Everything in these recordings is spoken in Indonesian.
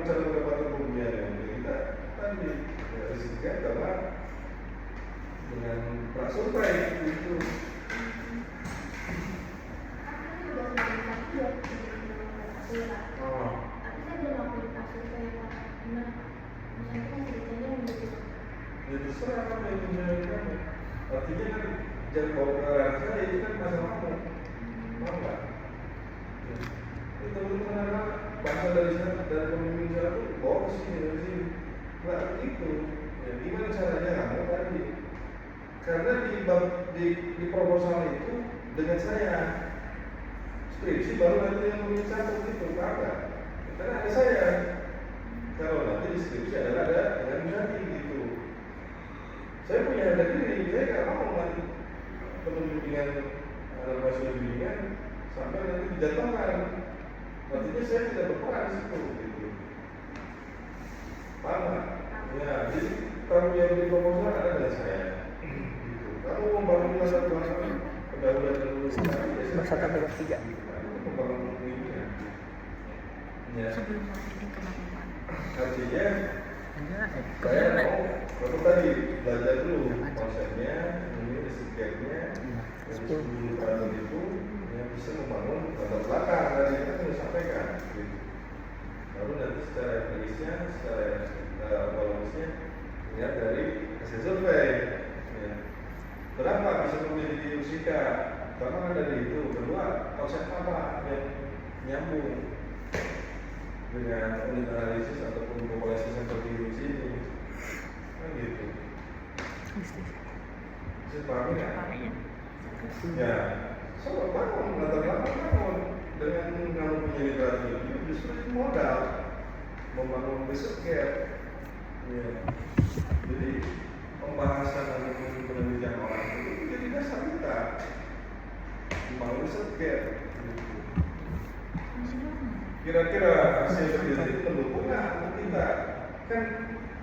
cara mendapatkan kemudian yang kita tadi risiko karena dengan prasurvei itu. Oh. Tapi saya belum lakuin prasurvei yang benar. Misalnya kan ceritanya yang begitu. Ya terserah kamu yang menjalani kamu. Artinya kan jangan bawa ke arah saya itu kan masalahmu. Mau nggak? Itu teman-teman bahasa dari sana dari pemimpin saya tuh bawa ke sini dari sini. Nggak itu. Ya, gimana caranya kamu tadi? Karena di proposal itu dengan saya skripsi baru nanti yang mencatat itu kagak. Karena ada saya. Kalau nanti di skripsi adalah ada yang menjadi gitu. Saya punya harga diri, saya nggak mau nanti penunjukan hasil bimbingan sampai nanti dijatuhkan. Artinya saya tidak berperan di situ gitu. Paham nggak? Ya, jadi kalau yang di proposal ada dari saya. Gitu. Kamu membangun latar belakang pendahuluan dulu bersatu bebas tiga. membangun ini. Ya. Sebelum marketing kemana-mana. Artinya saya mau kalau tadi belajar dulu konsepnya, ini risetnya, dari 10 tahun itu yang bisa membangun latar belakang dari yang kita sampaikan. Gitu. Lalu nanti secara empirisnya, secara evaluasinya lihat dari hasil survei. Ya. Kenapa bisa memilih di Usika? Karena dari itu. Kedua, konsep apa yang nyambung dengan unit analisis ataupun populasi seperti di sini, kan gitu. Bisa pahami nggak? Ya, soal bangun latar belakang bangun dengan kamu punya literasi itu justru itu modal membangun riset gap. Ya. Jadi pembahasan ataupun penelitian orang itu jadi dasar kita membangun riset gap. Kira-kira hasil riset itu mendukung nggak untuk kita? Kan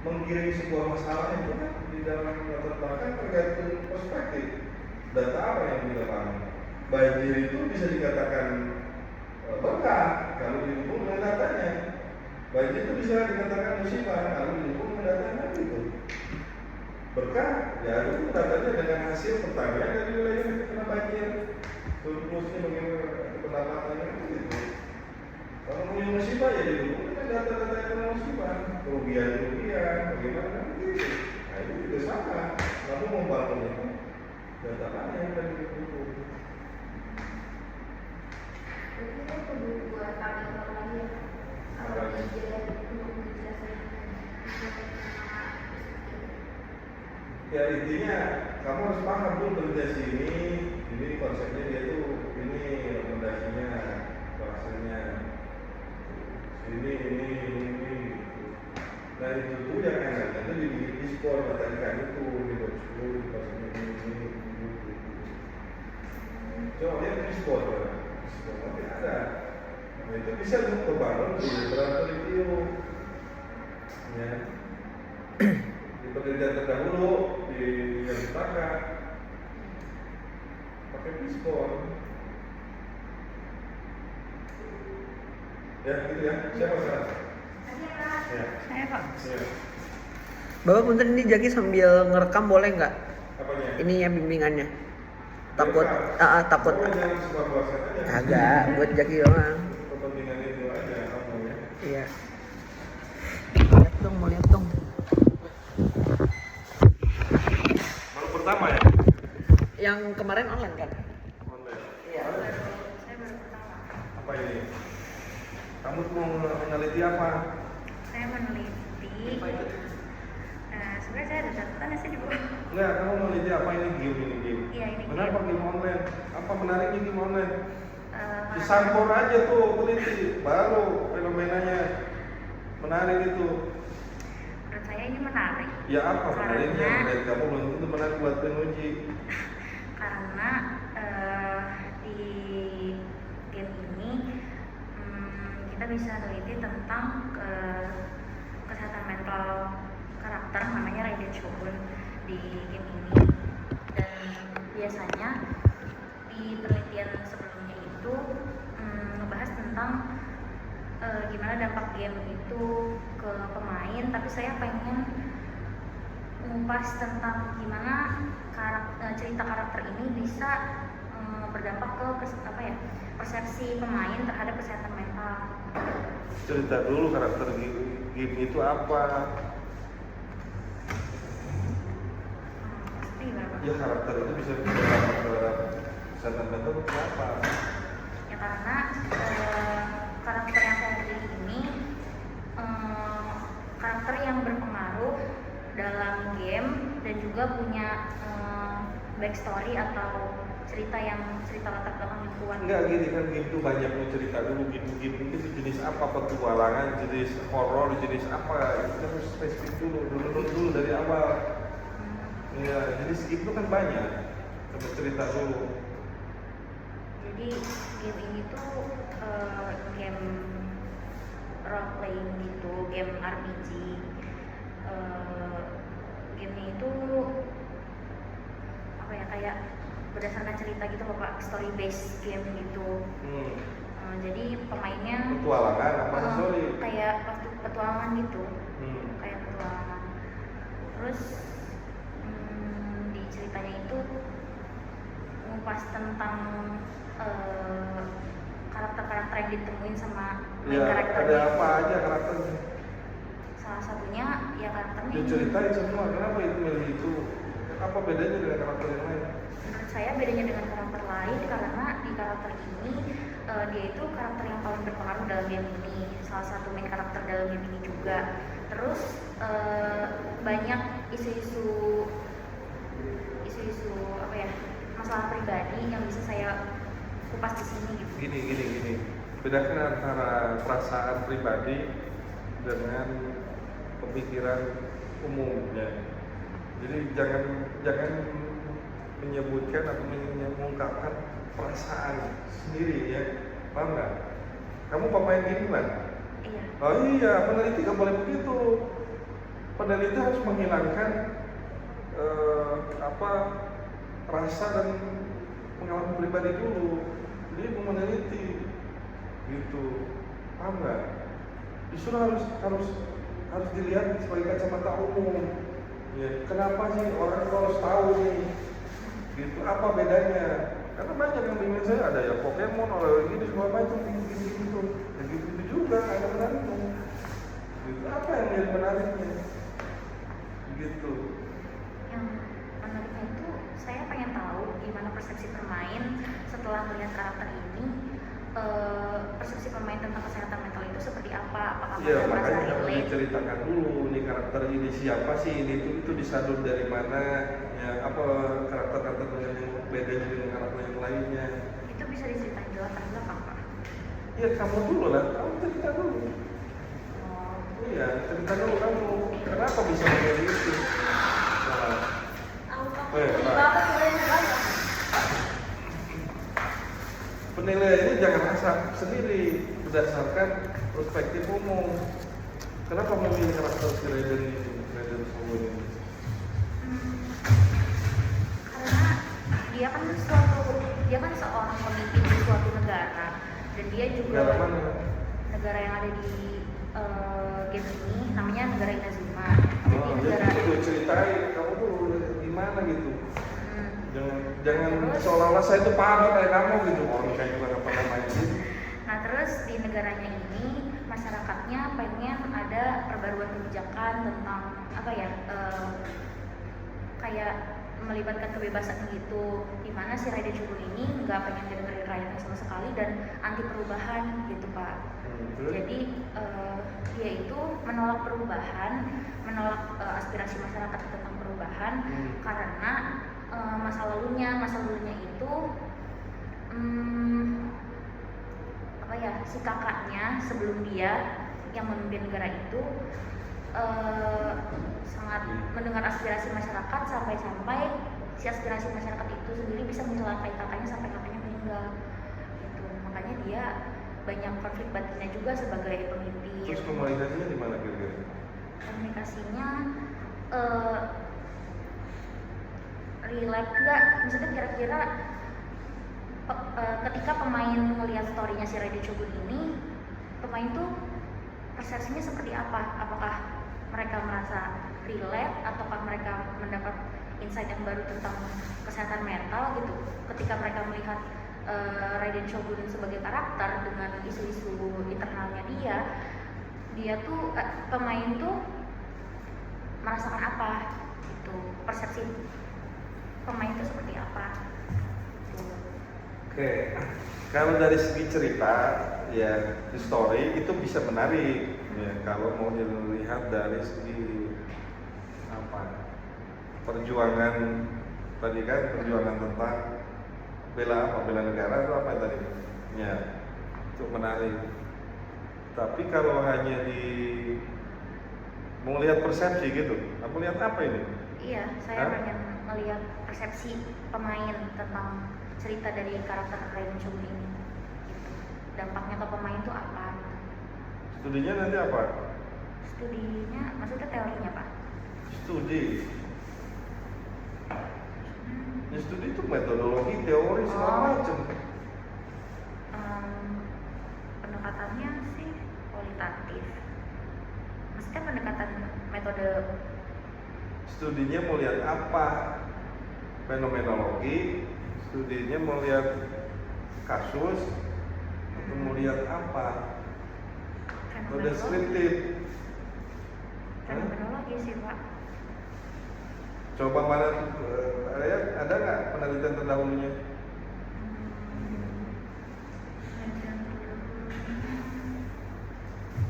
menggiring sebuah masalah itu kan di dalam latar belakang tergantung perspektif. Data apa yang kita pahami? Banjir itu bisa dikatakan berkah kalau didukung dengan datanya. Banjir itu bisa dikatakan musibah kalau didukung dengan datanya itu. Berkah ya itu datanya dengan hasil pertanian dari wilayah yang terkena banjir. Surplusnya bagaimana pendapatannya itu. Kalau punya musibah ya didukung dengan data-data yang kena musibah, kerugian bagaimana gitu. Nah itu juga sama. Kamu membangun itu data mana yang akan didukung? Jadi kita perlu buat tabel lagi ya. Kalau dijelaskan untuk menjelaskan. Ya intinya kamu harus paham dulu rekomendasi ini konsepnya dia tuh ini rekomendasinya bahasanya ini. Nah itu tuh yang enak itu dibikin diskon katakan itu di bab 10 di bab ini. Coba lihat diskon nanti ada. Nah itu bisa untuk membangun di penelitian ya. Di penelitian terdahulu di yang sepakat pakai diskon. Ya gitu ya. Siapa sekarang? Ya. Saya Pak. Ya. Bapak punten ini Jaki sambil ngerekam boleh nggak? Apanya? Ini ya bimbingannya. Takut, takut. Oh, jangan sebar-luaskan aja. Agak buat Jaki doang. Kepentingan itu aja kamu ya. Iya. Lihat dong, mau lihat dong. Baru pertama ya? Yang kemarin online kan? Online. Iya. Saya baru pertama. Apa ini? Kamu tuh mau meneliti apa? Saya meneliti. Sebenarnya saya ada catatan sih di bawah. Enggak, kamu meneliti apa ini game? Iya ini. Kenapa game online? Apa menariknya game online? Mana- Disampor aja tuh teliti, baru fenomenanya menarik itu. Menurut saya ini menarik. Ya apa menariknya? Karena- Menurut kamu belum tentu menarik buat penguji. Karena di game ini kita bisa teliti tentang kesehatan mental karakter namanya Raiden Shogun di game ini. Dan biasanya di penelitian sebelumnya itu ngebahas tentang gimana dampak game itu ke pemain, tapi saya pengen mengupas tentang gimana cerita karakter ini bisa berdampak ke persepsi pemain terhadap kesehatan mental. Cerita dulu karakter game itu apa? Maksudnya gimana, Pak? Ya karakter itu bisa berdampak terhadap kesehatan mental kenapa? Ya karena karakter yang saya pilih ini karakter yang berpengaruh dalam game dan juga punya backstory atau cerita latar belakang yang kuat. Enggak gini kan, game itu banyak nih cerita dulu. Game itu jenis apa, petualangan, jenis horor, jenis apa, itu kan harus spesifik dulu dari awal. Ya jenis game itu kan banyak, harus cerita dulu. Jadi game ini tuh game role playing gitu, game RPG. Gamenya itu kayak berdasarkan cerita gitu loh Pak, story based game gitu. Jadi pemainnya Petualangan apa sorry? Kayak petualangan gitu, kayak petualangan. Terus di ceritanya itu ngupas tentang karakter-karakter yang ditemuin sama main Ya karakternya. ada apa aja karakternya? Salah satunya ya karakternya. Diceritain semua, kenapa itu milih itu? Apa bedanya dengan karakter yang lain? Menurut saya bedanya dengan karakter lain karena di karakter ini dia itu karakter yang paling berpengaruh dalam game ini, salah satu main karakter dalam game ini juga. Terus banyak isu-isu masalah pribadi yang bisa saya kupas di sini gitu. Gini. Bedakan antara perasaan pribadi dengan pemikiran umumnya. Jadi jangan menyebutkan atau mengungkapkan perasaan sendiri ya, paham nggak? Kamu pemain game kan? Iya. Oh iya, peneliti nggak boleh begitu. Peneliti harus menghilangkan rasa dan pengalaman pribadi dulu. Dia mau meneliti, gitu, paham nggak? Justru harus dilihat sebagai kacamata umum. Ya, kenapa sih orang itu harus tahu nih? Gitu, apa bedanya? Karena banyak yang bingung saya, ada ya Pokemon, ada gini segala macam, gitu. Ya gitu juga, ada menariknya. Gitu, apa yang jadi menariknya? Gitu. Yang menariknya itu saya pengen tahu gimana persepsi pemain setelah melihat karakter ini. Persepsi pemain tentang kesehatan mental itu seperti apa? Apakah Iya, mereka merasa makanya harus relate? diceritakan dulu nih karakter ini siapa sih, ini itu disadun dari mana, ya apa karakter yang bedanya dengan karakter yang lainnya. Itu bisa diceritain di latar belakang Pak? Iya, kamu dulu lah, kamu cerita dulu. Oh, Iya, cerita dulu kamu kenapa bisa memilih itu. Nah, penilaian ini jangan asal sendiri, berdasarkan perspektif umum. Kenapa memilih karakter si Raiden Shogun ini? Karena dia kan seorang pemimpin di suatu negara dan dia juga Negara mana? negara yang ada di game ini namanya negara Inazuma. Jadi Oh, negara jadi itu ceritain kamu tuh gimana gitu. Hmm. Jangan seolah-olah saya itu paham kayak kamu gitu. Orang kayak juga nggak pernah main gitu. Nah terus di negaranya ini masyarakatnya pengen ada perbaruan kebijakan tentang kayak melibatkan kebebasan gitu, dimana si Raiden Shogun ini nggak pengen dengerin rakyatnya sama sekali dan anti perubahan gitu Pak. Jadi dia itu menolak perubahan, menolak aspirasi masyarakat tentang perubahan karena masa lalunya itu si kakaknya sebelum dia yang memimpin negara itu sangat mendengar aspirasi masyarakat sampai si aspirasi masyarakat itu sendiri bisa mencelakai kakaknya sampai kakaknya meninggal gitu. Makanya dia banyak konflik batinnya juga sebagai pemimpin. Terus komunikasinya di mana kira-kira? Komunikasinya relate nggak? Maksudnya kira-kira ketika pemain melihat storynya si Raiden Shogun ini pemain tuh persepsinya seperti apa? Apakah mereka merasa relate ataukah mereka mendapat insight yang baru tentang kesehatan mental gitu ketika mereka melihat Raiden Shogun sebagai karakter dengan isu-isu internalnya dia tuh pemain tuh merasakan apa gitu, persepsi pemain itu seperti apa gitu. Oke, kalau dari segi cerita ya story itu bisa menarik ya kalau mau dilihat dari segi apa perjuangan tadi kan perjuangan tentang bela negara itu apa tadi ya itu menarik. Tapi kalau hanya mau lihat persepsi gitu, aku lihat apa ini? Iya, saya hanya melihat persepsi pemain tentang cerita dari karakter Raiden Shogun ini gitu. Dampaknya ke pemain itu apa gitu. Studinya nanti apa? Studinya maksudnya teorinya Pak? Studi ya, studi itu metodologi, teori segala macam. Pendekatannya sih kualitatif. Maksudnya pendekatan metode Studinya mau lihat apa? Fenomenologi. Studinya mau lihat kasus atau mau lihat apa? Atau deskriptif? fenomenologi sih Pak. Coba mana ada nggak penelitian terdahulunya?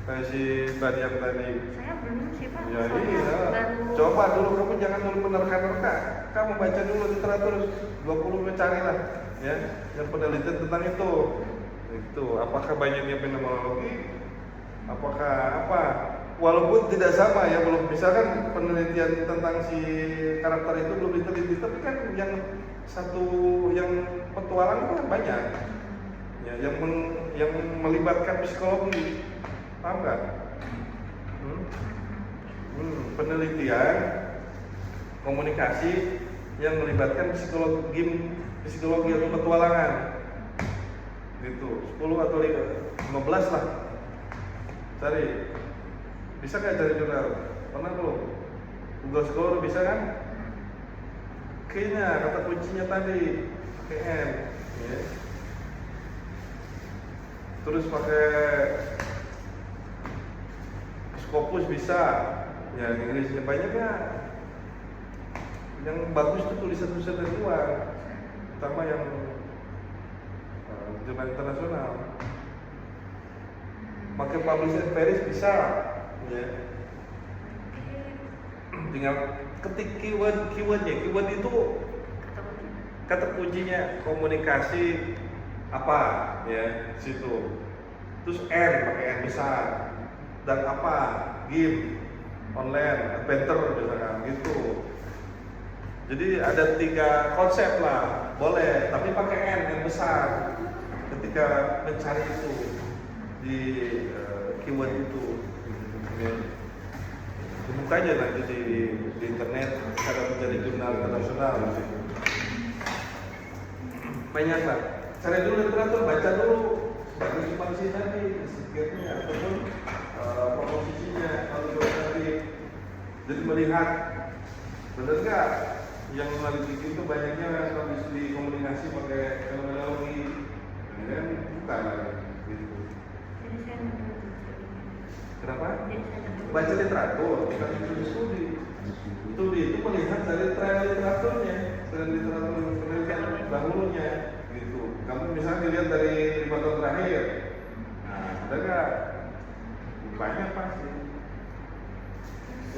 Kayak si tadi yang tadi. Saya belum sih Pak. Ya Soalnya iya. baru Coba dulu kamu jangan dulu menerka-nerka. Kamu baca dulu literatur 20 carilah ya yang penelitian tentang itu. Itu apakah banyaknya fenomenologi? Apakah apa? Walaupun tidak sama ya, belum misalkan penelitian tentang si karakter itu belum diteliti, tapi kan yang petualang itu kan banyak. Ya, yang melibatkan psikologi. Paham nggak? Penelitian komunikasi yang melibatkan psikologi atau petualangan gitu 10 atau 15 lah cari. Bisa nggak cari jurnal? Pernah belum? Google Scholar bisa kan? Kayaknya kata kuncinya tadi pakai N ya. Terus pakai Scopus bisa ya, Inggrisnya banyak ya. Yang bagus itu tulisan-tulisan dari luar, terutama yang jurnal internasional. Pakai publish Paris bisa ya. Tinggal ketik keywordnya. Keyword itu kata kuncinya komunikasi apa ya situ. Terus N pakai N besar dan apa game online adventure misalkan gitu. Jadi ada 3 konsep lah boleh, tapi pakai N yang besar ketika mencari itu di keyword itu. Buka aja nanti di internet cara mencari jurnal internasional. Banyak lah. Cari dulu literatur, baca dulu. Sebagai summasi tadi, sedikitnya ataupun proposisinya kalau tadi. Jadi melihat benar nggak yang meneliti itu banyaknya kalau di komunikasi pakai fenomenologi, kan bukan lagi gitu. Jadi saya menurut Kenapa? Jadi saya menurut Baca literatur, bukan studi. Studi itu melihat dari tren literaturnya, tren literatur penelitian dahulunya, gitu. Kamu misalnya dilihat dari 5 tahun terakhir, nah ada nggak? Banyak pasti.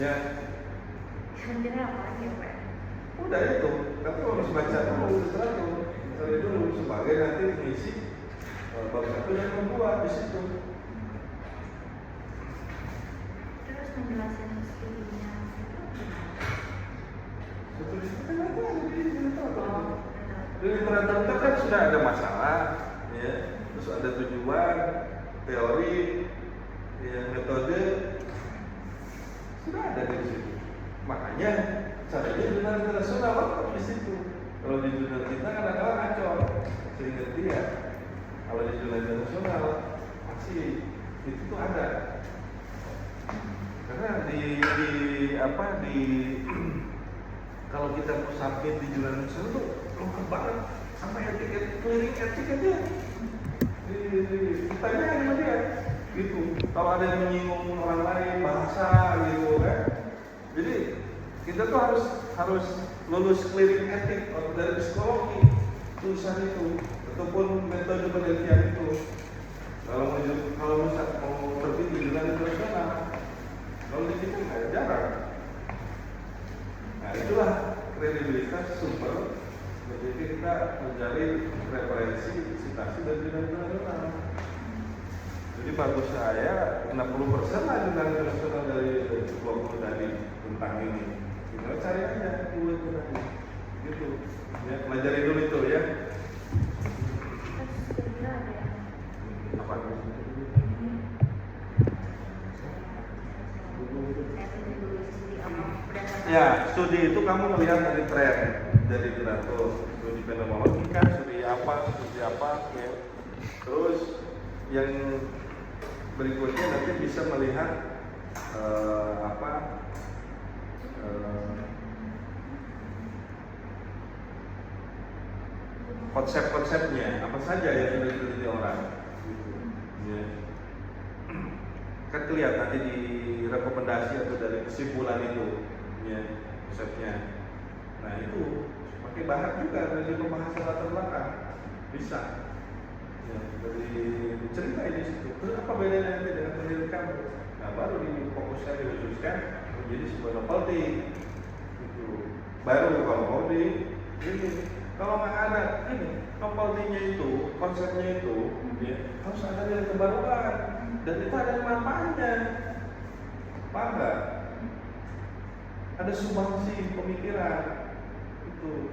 Ya, Kira-kira apa lagi ya Pak? udah itu. Kamu harus baca dulu literatur, cari dulu sebagai nanti mengisi bab 1 dan membuat di situ. Terus menjelaskan studinya itu Betul itu kan ada di literatur. Di literatur itu kan sudah ada masalah, ya, terus ada tujuan, teori, ya, metode, sudah ada di situ. Makanya caranya jurnal internasional lengkap di situ. Kalau di jurnal kita kadang-kadang ngaco, sehingga dia. Kalau di jurnal internasional masih itu tuh ada. Karena di kalau kita mau submit di jurnal nasional tuh lengkap banget sampai etik clearing etik aja ditanyain sama dia gitu. Kalau ada yang menyinggung orang lain bahasa gitu kan, jadi kita tuh harus lulus clearing etik dari psikologi tulisan itu ataupun metode penelitian itu. Kalau mau terbit di jurnal internasional, kalau di kita nggak jarang. Nah itulah kredibilitas sumber. Jadi kita mencari referensi citasi dari jurnal internasional. Jadi bagus saya 60% lah jurnal internasional dari 20 tadi tentang ini. Kita cari aja dulu itu tadi. Gitu. Ya, pelajari dulu itu ya. Apa? Ya, studi itu kamu melihat dari tren, dari literatur, studi fenomenologika, studi apa, ya. Terus yang berikutnya nanti bisa melihat konsep-konsepnya apa saja yang sudah diteliti orang. Gitu. Ya. Kan kelihatan nanti di rekomendasi atau dari kesimpulan itu. Ya, konsepnya. Nah itu pakai bahan juga dari pembahasan latar belakang bisa. Ya, dari cerita ini situ. Terus apa bedanya nanti dengan penelitian kamu? Nah baru difokuskan dikhususkan menjadi sebuah novelty. Itu baru kalau mau di ini. Kalau nggak ada ini novelty-nya itu, konsepnya itu, ya, harus ada nilai kebaruan dan itu ada manfaatnya. Paham nggak? Ada sumbangsi pemikiran itu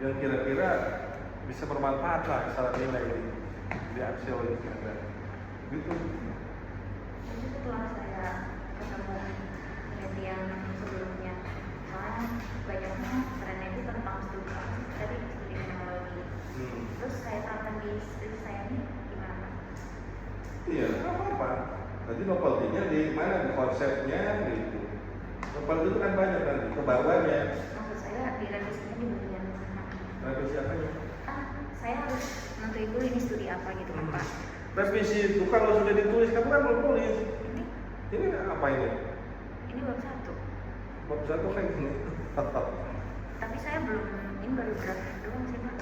yang kira-kira bisa bermanfaat lah secara nilai di aksi oleh kita gitu. Itu setelah saya ketemu penelitian sebelumnya, soalnya banyaknya trennya itu tentang studi fenomenologi. Terus saya terapkan di studi saya ini gimana? Iya, nggak apa-apa. Nanti novelty-nya di mana, di konsepnya gitu. Novel itu kan banyak kan, kebaruannya. Maksud saya di revisinya di bagian mana? Revisi apanya? Saya harus nentuin dulu ini studi apa gitu kan Pak. Revisi itu kalau sudah ditulis, kamu kan belum tulis. Ini apa ini? Ini bab 1. Bab 1 kan ini. Tapi saya belum, ini baru draft doang sih Pak.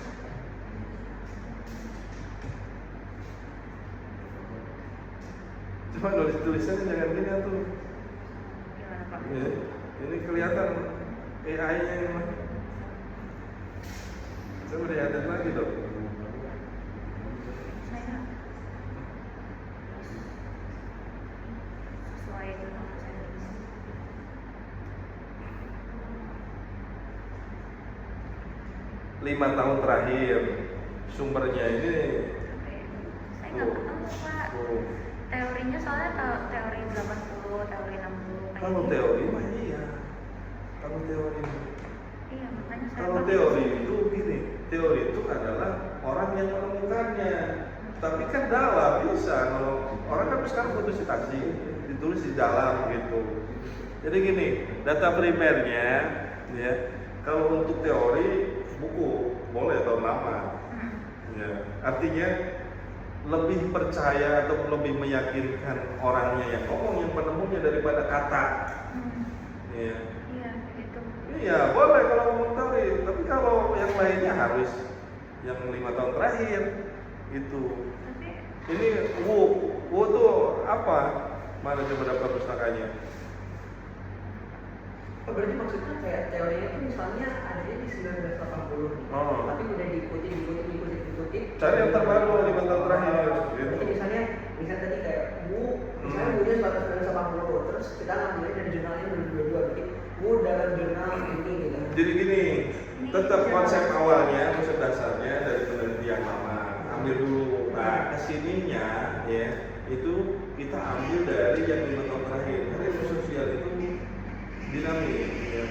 Cuma nulis tulisannya jangan gini tuh. Gimana Pak? Ya, ini kelihatan AI-nya ini mah. Coba lihat lagi dong. Saya sesuai dengan saya tulis. 5 tahun terakhir sumbernya ini. Saya nggak ketemu Pak. Teorinya soalnya teori 80, teori 60 kayak Kalau gitu. teori mah iya. Kalau teori Iya, makanya saya Kalau teori itu gini, teori itu adalah orang yang menemukannya. Tapi kan dalam bisa, kalau orang kan sekarang butuh citasi, ditulis di dalam gitu. Jadi gini, data primernya, ya, kalau untuk teori buku boleh tahun lama, ya, artinya lebih percaya atau lebih meyakinkan orangnya yang ngomong, yang penemunya daripada kata. Ya. Iya, gitu. Iya, boleh kalau ngomong teori, tapi kalau yang lainnya harus yang 5 tahun terakhir gitu. Tapi Ini Wu tuh apa? Mana coba dapat pustakanya? Oh, berarti maksudnya kayak teorinya itu misalnya adanya di 1980 nih. Oh. Tapi udah diikuti. Cari yang terbaru 5 tahun terakhir gitu. Berarti misalnya tadi kayak misalnya Wu-nya 1980, terus kita ngambilnya dari jurnalnya 2022, berarti Wu dalam jurnal ini gitu. Jadi gini, tetap konsep awalnya, konsep dasarnya dari penelitian lama, ambil dulu. Nah, kesininya ya itu kita ambil dari yang 5 tahun terakhir. Karena ilmu sosial itu dinamis, ya.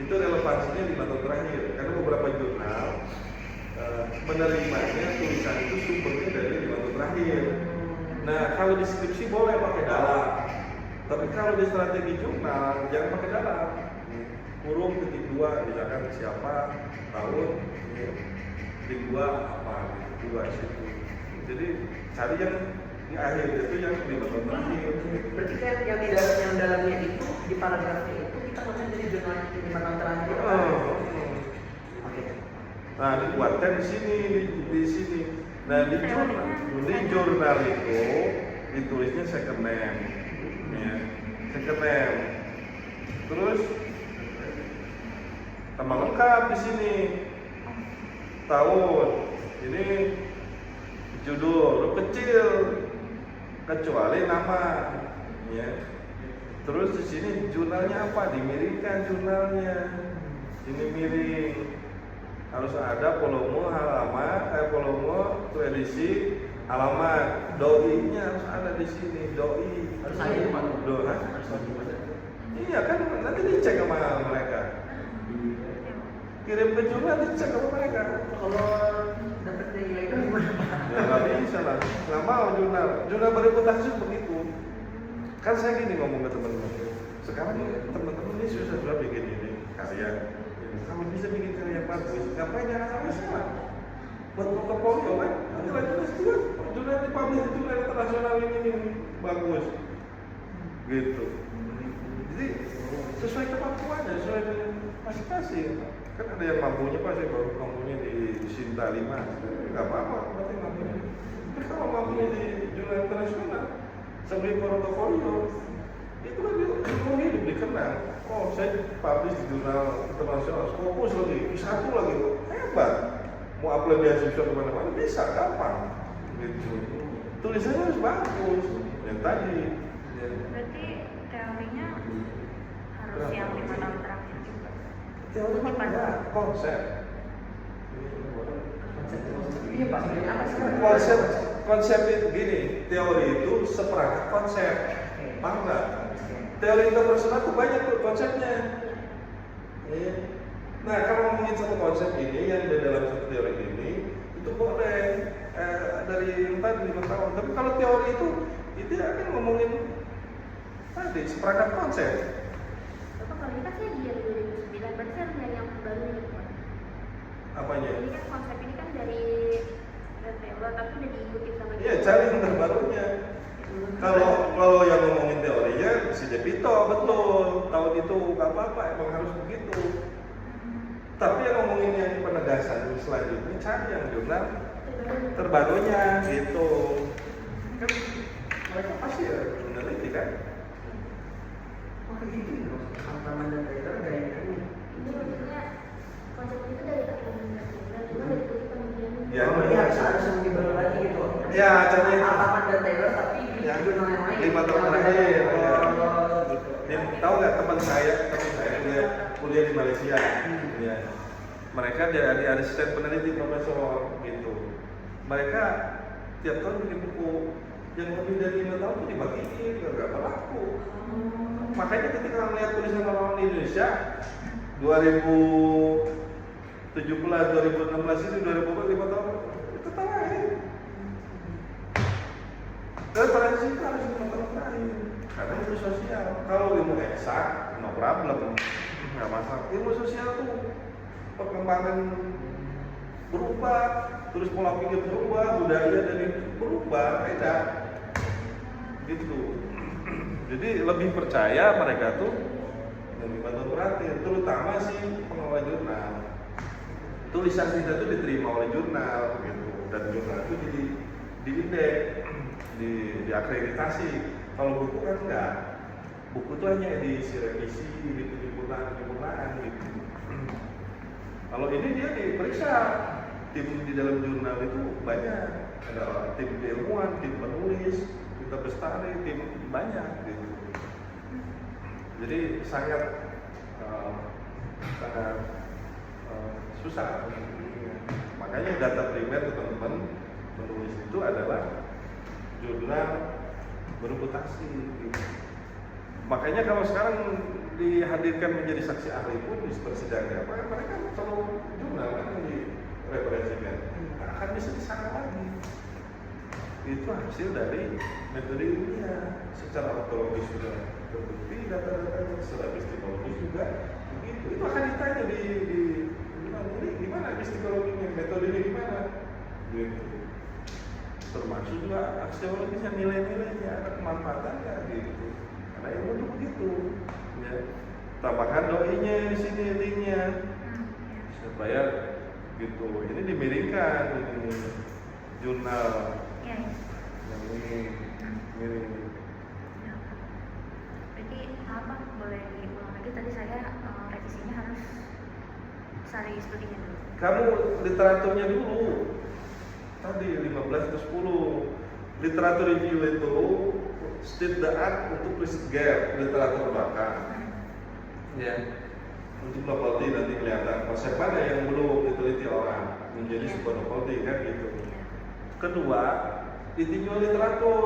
Itu relevansinya 5 tahun terakhir. Karena beberapa jurnal menerimanya tulisan itu sumbernya dari 5 tahun terakhir. Nah, kalau di skripsi boleh pakai dalam, tapi kalau di strategi jurnal jangan pakai dalam. Kurung titik 2, misalkan siapa, tahun, titik 2 apa, titik 2 situ. Jadi cari yang di akhir itu yang benar-benar terakhir. Berarti kan yang dalamnya itu di paragrafnya itu kita ngomong dari jurnal 5 tahun terakhir. Oke. Nah, dibuatkan di sini, di sini. Nah, di jurnal itu ditulisnya second name, ya, second name. Terus nama lengkap di sini, tahun, ini judul, huruf kecil, kecuali nama, ya. Terus di sini jurnalnya apa? Dimiringkan jurnalnya, ini miring. Harus ada volume halaman, volume edisi halaman, doi-nya harus ada di sini, doi. Harus ada itu Pak. Iya kan nanti dicek sama mereka. Kirim ke jurnal dicek sama mereka. Kalau dapat nilai itu gimana Pak? Ya nggak bisa lah, nggak mau jurnal bereputasi begitu. Kan saya gini ngomong ke teman-teman. Sekarang teman-teman ini susah bikin ini karya. Kalau bisa bikin karya bagus, ngapain jangan sama-sama? Buat portofolio kan, nanti lanjut S2, jurnal dipublish di jurnal internasional ini bagus, gitu. Jadi sesuai kemampuannya, sesuai dengan masing-masing. Kan ada yang mampunya pasti baru mampunya di Sinta 5, nggak apa-apa, berarti mampunya. Tapi kalau mampunya di jurnal internasional, sambil portofolio, itu kan ilmu hidup dikenal. Oh, saya publish di jurnal internasional, fokus lagi, satu lagi, hebat. Mau apply beasiswa kemana-mana bisa, gampang. Gitu. Tulisannya harus bagus, yang tadi. Ya. Berarti teorinya harus yang 5 tahun terakhir juga. Teori mah ada konsep. Iya Pak, sebenarnya apa sih? Konsep itu gini, teori itu seperangkat konsep, paham nggak? Teori interpersonal itu banyak tuh konsepnya. Ya. Nah, kalau ngomongin satu konsep ini yang di dalam satu teori ini, itu boleh dari yang tadi 5 tahun. Tapi kalau teori itu akan ngomongin tadi seperangkat konsep. Bapak kalau ini kan saya di 2009, berarti saya harus yang baru ini Pak. Apanya? Ini kan konsep ini kan dari Red Taylor, tapi udah diikuti sama Iya, cari yang terbarunya. Kalau yang ngomongin teorinya si Depito betul, tahun itu nggak apa-apa, emang harus begitu. Tapi yang ngomongin yang penegasan selanjutnya cari yang jurnal terbarunya gitu. Kan mereka pasti ya meneliti kan. Oh gitu loh, Halaman dan Taylor nggak yang ini. Ini maksudnya konsep itu dari Halaman dan Taylor, cuma dari kulit kemudian. Ya, Oh, ini harus lebih baru lagi gitu. Ya, cari Halaman dan Taylor tapi di yang jurnal yang lain. 5 tahun terakhir. Oh, gitu. Tahu nggak teman saya dia kuliah di Malaysia. Ya. Mereka jadi asisten peneliti profesor gitu. Mereka tiap tahun bikin buku yang lebih dari 5 tahun itu dibagiin, nggak laku. Makanya ketika melihat tulisan orang di Indonesia 2017, 2016 ini 2005 tahun itu terakhir. Referensi itu harus 5 tahun terakhir karena itu sosial. Kalau ilmu eksak, no problem, nggak masalah. Ilmu sosial tuh perkembangan berubah, terus pola pikir berubah, budaya dari berubah, beda, gitu. Jadi lebih percaya mereka tuh yang 5 tahun terakhir, terutama sih pengelola jurnal. Tulisan kita tuh diterima oleh jurnal, gitu, dan jurnal itu diindeks, diakreditasi. Kalau buku kan enggak, buku itu hanya edisi revisi, penyempurnaan, gitu. Kalau ini dia diperiksa, tim di dalam jurnal itu banyak, ada tim ilmuwan, tim penulis, kita bestari, tim banyak gitu. Jadi sangat susah. Makanya data primer teman-teman penulis itu adalah jurnal bereputasi. Gitu. Makanya kalau sekarang dihadirkan menjadi saksi ahli pun di persidangan, mereka selalu jurnal kan yang direferensikan, akan bisa disangka lagi. itu hasil dari metode ilmiah secara ontologis sudah terbukti, data-datanya secara epistemologis juga begitu. Itu akan ditanya di ini gimana epistemologinya, metodenya gimana, gitu. Termasuk juga aksiologisnya, nilai-nilainya, ada kemanfaatannya gitu. Karena ilmu itu begitu, ya. Tambahkan doinya di sini linknya supaya gitu. Ini dimiringkan ini jurnal Ya, ya. yang ini miring. Ya. Berarti apa boleh diulang lagi tadi saya revisinya harus cari studinya dulu. Kamu literaturnya dulu. Tadi 15 ke 10. Literatur review itu state the art untuk risk gap literatur bahkan. Ya. Untuk novelty nanti kelihatan konsep mana yang belum diteliti orang menjadi sebuah novelty kan gitu. Kedua, ditinjau literatur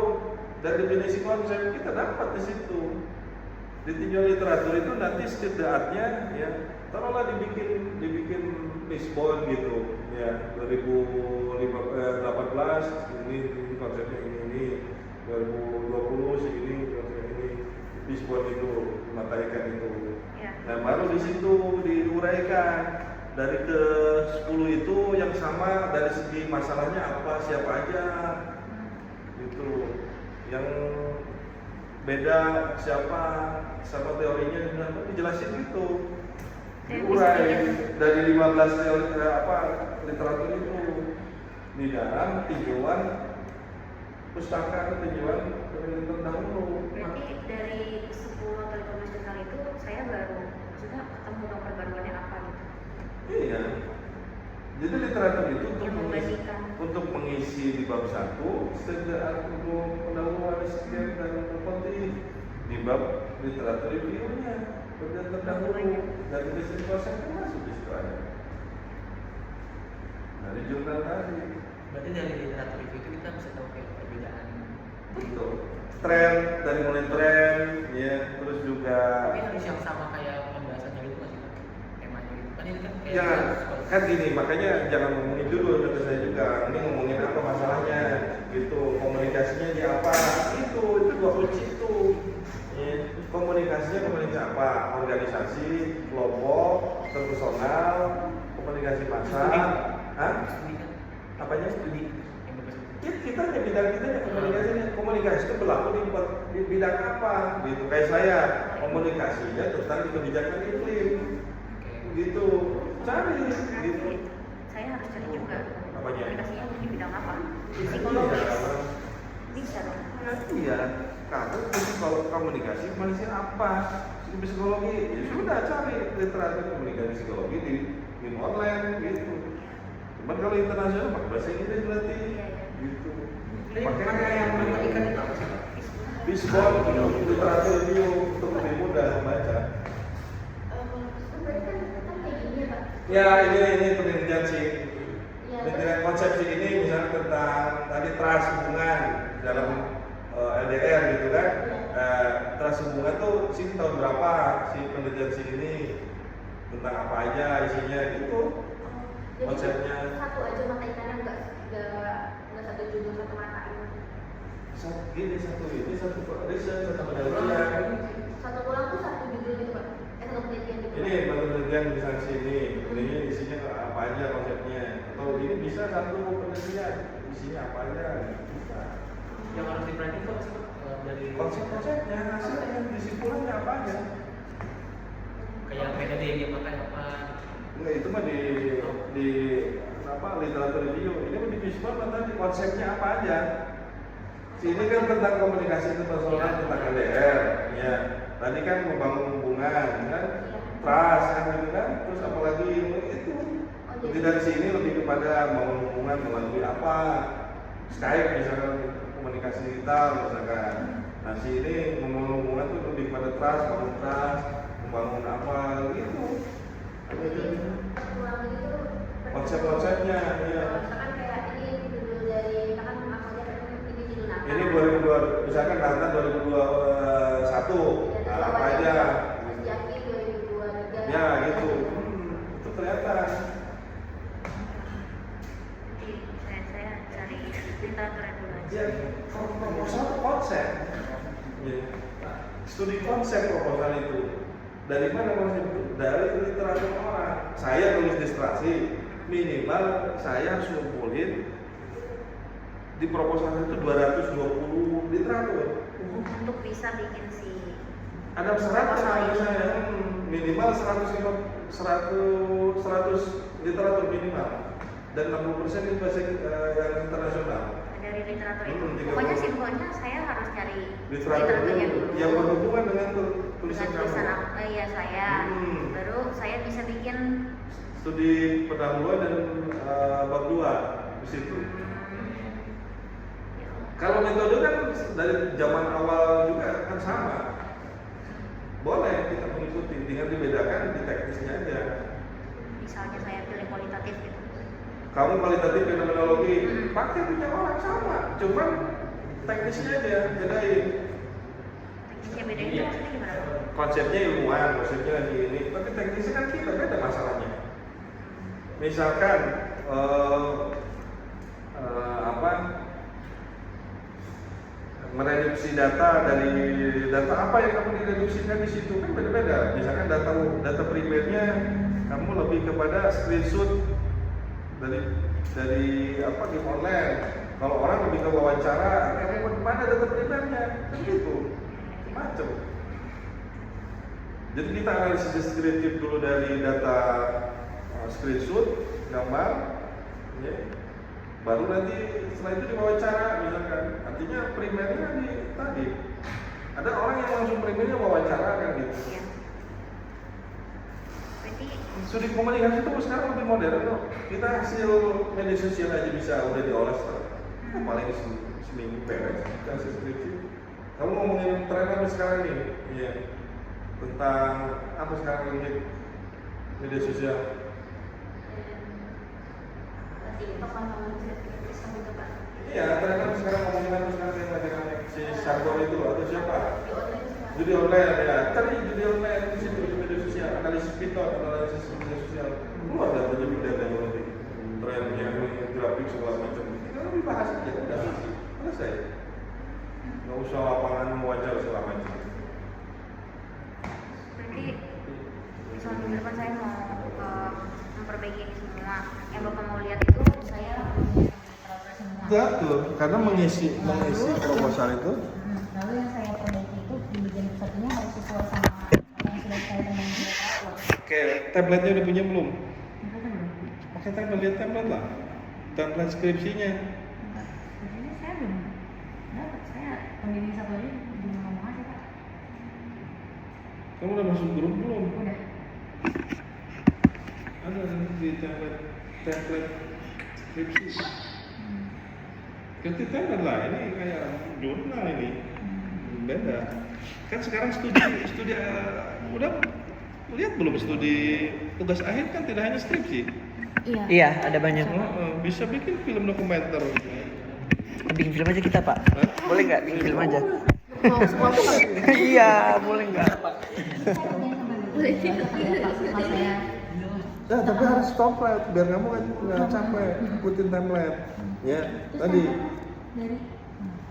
dan definisi konsep kita dapat di situ. Ditinjau literatur itu nanti state the art-nya ya. Taruhlah dibikin Lisbon gitu ya 2018 ini konsepnya ini 2020 segini konsepnya ini Lisbon itu mataikan itu Ya. nah baru di situ diuraikan dari ke 10 itu yang sama dari segi masalahnya apa siapa aja gitu yang beda siapa sama teorinya dijelasin gitu diurai dari 15 teori literatur itu di dalam tinjauan pustaka tinjauan penelitian dahulu. Berarti dari 10 atau 15 jurnal itu saya baru maksudnya ketemu dong perbaruannya apa gitu. Iya. Jadi literatur itu Yang membandingkan. untuk mengisi di bab 1 sekedar untuk pendahuluan sekian dan penting di bab literatur reviewnya. Kemudian terdahulu dari bisnis proses masuk di situ ada dari jurnal tadi. Berarti dari literatur review itu kita bisa tahu kayak perbedaan. Betul. Tren dari mulai tren, ya terus juga. Tapi harus yang sama kayak pembahasannya gitu nggak sih Pak? Temanya gitu. Kan ini kan kayak Jangan, kan gini, makanya jangan ngomongin dulu kata saya juga. Ini ngomongin apa masalahnya, gitu. Komunikasinya di apa? Itu dua kunci itu. Ya. Komunikasinya komunikasi apa? Organisasi, kelompok, personal, komunikasi massa. Hah? studi kan? Apanya? Studi yang berbasis Ya, kita ya bidang kita ya komunikasi itu berlaku di bidang apa? Gitu. Kayak saya komunikasinya tentang kebijakan iklim. Gitu. Cari gitu. Saya harus cari juga Apanya? aplikasinya di bidang apa. Psikologis Iya. bisa dong. Iya, karena kalau komunikasi manusia apa? Psikologi, ya sudah cari literatur komunikasi psikologi di online gitu. Cuman kalau internasional pakai bahasa Inggris berarti gitu. Makanya yang menaikan itu apa sih Pak? Bisbol literatur review untuk lebih mudah membaca. Berarti kan kayak gini ya Pak. Ya ini penelitian sih. Iya. Penelitian konsepsi ini misalnya tentang tadi trust hubungan dalam LDR gitu kan. Trust hubungan tuh sini tahun berapa si penelitian si ini tentang apa aja isinya gitu. Jadi Konsepnya. satu aja mata ikannya nggak satu judul satu mata ini. Satu riset satu penelitian. Satu pulang tuh satu judul gitu Pak. Satu penelitian gitu. Ini baru penelitian misalnya sini, ini isinya apa aja konsepnya. Atau ini bisa satu penelitian isinya apa aja bisa. Yang harus diperhatiin itu apa sih Pak? Dari Konsep-konsepnya, hasilnya, kesimpulannya apa aja. kayak metode yang dia pakai apa? Enggak itu mah di apa literatur review. Ini mah di Bismarck tadi konsepnya apa aja. Ini kan tentang komunikasi interpersonal tentang LDR, ya. Tadi kan membangun hubungan, kan? Trust, kan gitu kan? Terus apalagi itu. Jadi dari sini lebih kepada membangun hubungan melalui apa? Skype misalkan komunikasi digital misalkan. Nah sini membangun hubungan itu lebih kepada trust, membangun apa gitu. Pulang gitu. Konsep-konsepnya, iya. Misalkan kayak ini judul dari misalkan asalnya ini judul apa? Ini 2002, misalkan data 2021, nah, apa aja? Terus Jaki 2023. Ya gitu, itu kelihatan. Jadi saya cari literaturnya dulu aja. Ya, proposal itu konsep. Ya. Nah, studi konsep proposal itu dari mana konsep itu? Dari literatur orang. Saya tulis disertasi, minimal saya harus ngumpulin di proposal itu 220 literatur. Untuk bisa bikin si Ada syaratnya saya minimal 100 literatur minimal dan 60% itu bahasa yang internasional. dari literatur itu. 30. Pokoknya simpelnya saya harus nyari Literatur literaturnya dulu. yang berhubungan dengan Dengan tulisan tulisan kamu. iya saya. Baru saya bisa bikin Studi pendahuluan dan bab 2 di situ. Kalau metode kan dari zaman awal juga kan sama. Boleh kita mengikuti, tinggal dibedakan di teknisnya aja. misalnya saya pilih kualitatif gitu. Kamu kualitatif fenomenologi, pakai punya orang sama, cuman teknisnya aja bedain. Teknisnya beda itu maksudnya gimana? Konsepnya ilmuwan, konsepnya lagi ini, tapi teknisnya kan kita beda masalahnya. Misalkan mereduksi data dari data apa yang kamu direduksikan di situ kan beda-beda. Misalkan data primernya kamu lebih kepada screenshot dari apa game online. Kalau orang lebih ke wawancara, kamu mana data primernya kan gitu, macam. Jadi kita analisis deskriptif dulu dari data screenshot, gambar, ya. Baru nanti setelah itu diwawancara, misalkan. Artinya primernya tadi. Ada orang yang langsung primernya wawancara kan gitu. Iya. Berarti Studi komunikasi itu sekarang lebih modern loh. Kita hasil media sosial aja bisa udah dioles tuh. Paling seminggu beres hasil skripsi. Kamu ngomongin tren apa sekarang nih? Iya. Tentang apa sekarang ini media sosial? Iya, tren apa sekarang ngomongin apa sekarang yang lagi rame? Si Sargon itu atau siapa? Judi online ya. Tadi judi online di situ di media sosial, analisis Python, analisis media sosial. Keluar datanya big data yang nanti trennya, grafik segala macam. Kita lebih bahas aja, udah selesai. Nggak usah lapangan wajar segala macam. berarti soal minggu depan saya mau memperbaiki ini semua. Yang Bapak mau lihat itu saya semua. Betul, karena mengisi proposal itu. Lalu yang saya perbaiki itu di bagian satunya harus sesuai sama apa yang sudah saya temukan di awal. Oke, tabletnya udah punya belum? Oke, tablet, lihat tablet lah. Tablet skripsinya. Sebenarnya saya belum dapat. Saya pembimbing satu aja belum ngomong aja Pak. Kamu udah masuk grup belum? Udah. Ada di tablet skripsi. Ganti tablet lah, ini kayak jurnal ini. Beda. Kan sekarang studi udah lihat belum studi tugas akhir kan tidak hanya skripsi. Iya, ada banyak. Bisa bikin film dokumenter. Bikin film aja kita, Pak. Hah? Boleh nggak bikin film aja? Mau semua bukan? Iya, boleh nggak? Nah, tapi harus template biar kamu kan nggak capek ikutin template. Ya, tadi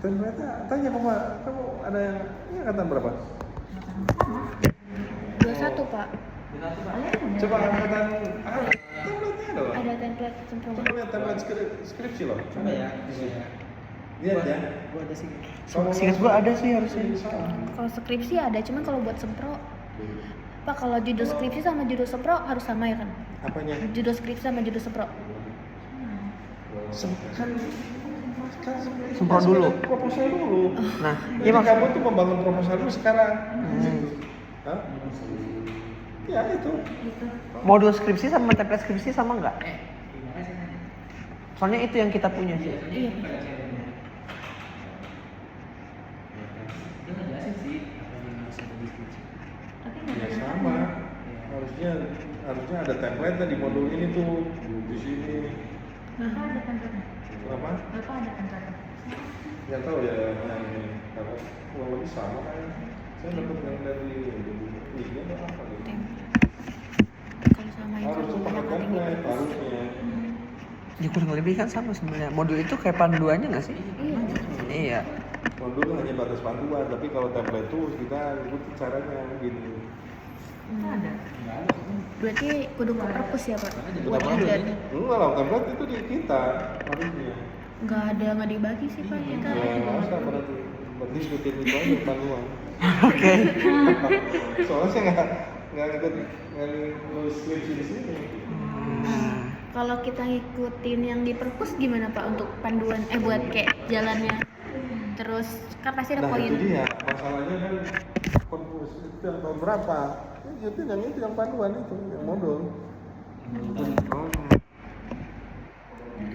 template tanya kamu ada yang ini angkatan berapa? 21 Pak. Coba angkatan template-nya ada loh. Ada template sempurna. Coba lihat template skripsi loh. Coba ya. Lihat ya. Gua ada sih. Singkat gua ada sih harusnya. Kalau skripsi ada, cuman kalau buat sempro Pak, kalau judul skripsi sama judul sempro harus sama ya kan? Apanya? Judul skripsi sama judul sempro. Kan Sempro dulu. Proposal dulu. Nah, Jadi iya kamu tuh membangun proposal dulu sekarang. Hah? Ya itu. Modul skripsi sama template skripsi sama nggak? Soalnya itu yang kita punya sih. Iya. Ya sama. Harusnya ada template di modul ini tuh di sini. Bapak ada template. Apa? Bapak ada template. Nggak tahu ya yang ini. Kalau kurang lebih sama kan. Saya dapat yang dari ini atau apa gitu. Kalau sama itu Harusnya pakai banyak tinggi. template harusnya. Ya kurang lebih kan sama sebenarnya. Modul itu kayak panduannya nggak sih? Iya. Iya. Kalau dulu hanya batas panduan, tapi kalau template itu kita ikuti caranya gini. Ada. Berarti kudu ke perpus ya Pak? Buat Kenapa? kerjanya. Enggak lah, template itu di kita harusnya. Nggak dibagi sih Pak kita. Ya, masa berarti ikutin itu aja panduan. Oke. Soalnya saya nggak nulis skripsi di sini. Kalau kita ngikutin yang di perpus gimana Pak untuk panduan buat kayak jalannya? Terus kan pasti ada Nah poin. itu dia, masalahnya kan perpus itu yang tahun berapa? Ikutin yang itu yang panduan itu, yang modul.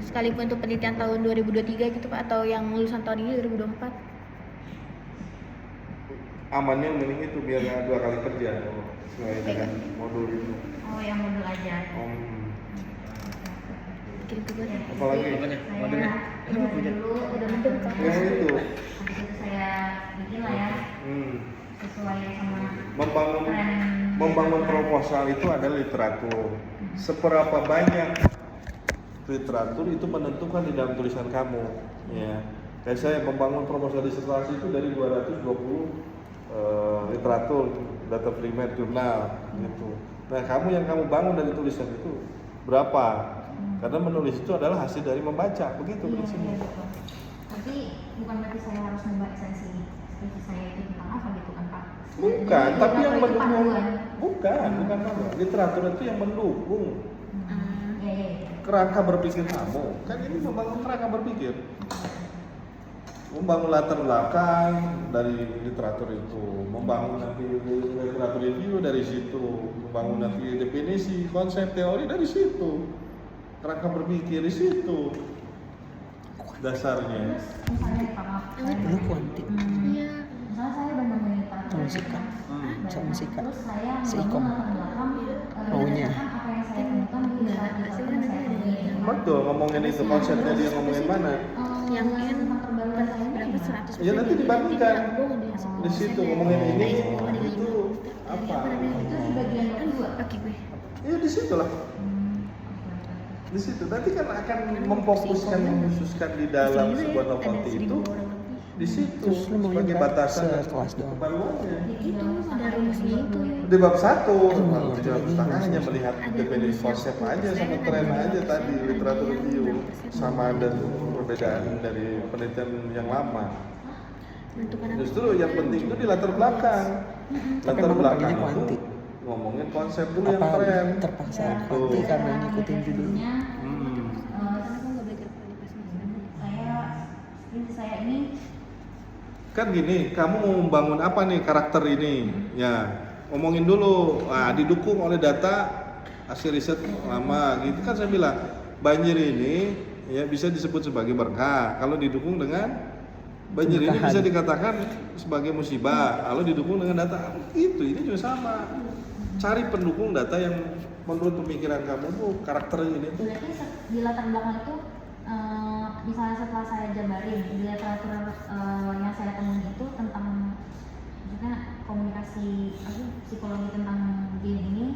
Sekalipun itu penelitian tahun 2023 gitu Pak atau yang lulusan tahun ini 2024. Amannya mending itu biar nggak 2 kali kerja sesuai dengan modul itu. Oh, yang modul aja. Kirim ke gue deh. Apalagi? Saya dulu udah mendem kan. Ya itu. Habis itu saya bikin lah ya sesuai sama Membangun proposal itu adalah literatur. Seberapa banyak literatur itu menentukan di dalam tulisan kamu. Ya, kayak saya membangun proposal disertasi itu dari 220 literatur, data primer, jurnal, gitu. Nah, yang kamu bangun dari tulisan itu berapa? Karena menulis itu adalah hasil dari membaca, begitu prinsipnya. Iya, betul. Tapi bukan berarti saya harus membaca esensi skripsi saya itu tentang apa gitu kan Pak? Bukan, Jadi, tapi yang itu mendukung. panduan. Bukan panduan. Literatur itu yang mendukung Iya. kerangka berpikir kamu. Kan ini membangun kerangka berpikir. Membangun latar belakang dari literatur itu, membangun nanti literatur review dari situ, membangun nanti definisi, konsep, teori dari situ, kerangka berpikir di situ dasarnya. Misalnya Pak, maaf, Lu kuantik. Iya. misalnya saya udah nemuin literatur Musika. Musika. terus saya Seikom. membangun latar belakang Maunya. berdasarkan apa yang saya temukan di literatur yang saya temuin. Betul, ngomongin itu konsepnya dia ngomongin mana? Yang tentang perbaruan saya ini berapa gimana? 100%? Ya nanti dibandingkan Di di situ ngomongin ini itu apa? Itu di bagian kedua. Pakai gue. Ya di situ lah. Di situ nanti kan akan memfokuskan mengkhususkan di dalam sebuah novelty itu di situ Terus lu mau sebagai nyoba batasan sekelas doang. kebaruannya. Itu ada rumusnya itu. Di bab 1 hanya melihat definisi konsep aja sama tren aja tadi literatur review sama dan perbedaan dari penelitian yang lama. Menentukan apa? Justru yang penting itu di latar belakang. Tapi Latar emang belakang pakainya itu kuantik. ngomongin konsep dulu yang Apa tren. terpaksa Tuh. kuantik karena ngikutin judulnya? Aku nggak belajar kualitas mas. Skripsi saya ini Kan gini, kamu mau membangun apa nih karakter ini? Ya, ngomongin dulu. Nah, didukung oleh data hasil riset lama gitu kan saya bilang. Banjir ini ya bisa disebut sebagai berkah kalau didukung dengan banjir ini bisa dikatakan sebagai musibah kalau didukung dengan data. Itu ini juga sama. Cari pendukung data yang menurut pemikiran kamu tuh karakter ini tuh berarti di latar belakang itu misalnya setelah saya jabarin di literatur yang saya temuin itu tentang maksudnya komunikasi psikologi tentang game ini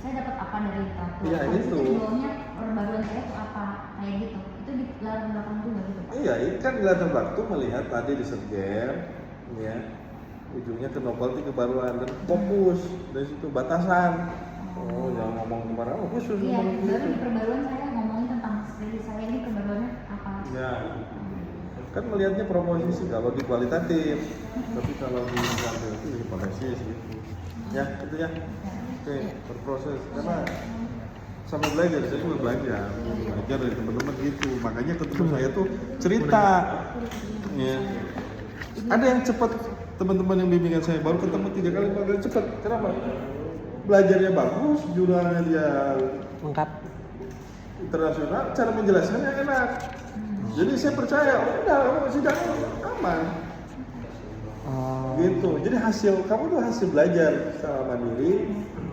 saya dapat apa dari literatur? Iya, Habis itu. di bawahnya perbaruan saya itu apa kayak gitu? Itu di latar belakang juga gitu Pak? iya, ini kan di latar belakang tuh melihat tadi di game ya. Ujungnya ke novelty kebaruan dan fokus dari situ batasan. Oh, jangan ngomong kemana, khusus Iya, ngomong baru di gitu. perbaruan saya ngomongin tentang skripsi saya ini perbaruannya apa? Ya, kan melihatnya proposisi kalau di kualitatif, tapi kalau di kuantitatif itu hipotesis gitu. Ya, itu ya. Oke, berproses karena sama belajar, saya juga belajar dari teman-teman gitu. Makanya ketemu saya tuh cerita. Ya. Ada yang cepat, teman-teman yang bimbingan saya baru ketemu 3 kali 4 kali cepat. Kenapa? Belajarnya bagus, jurnalnya dia Lengkap. internasional, cara menjelaskannya enak. Jadi saya percaya, udah kamu sidang aman. Gitu. Jadi kamu tuh hasil belajar secara mandiri.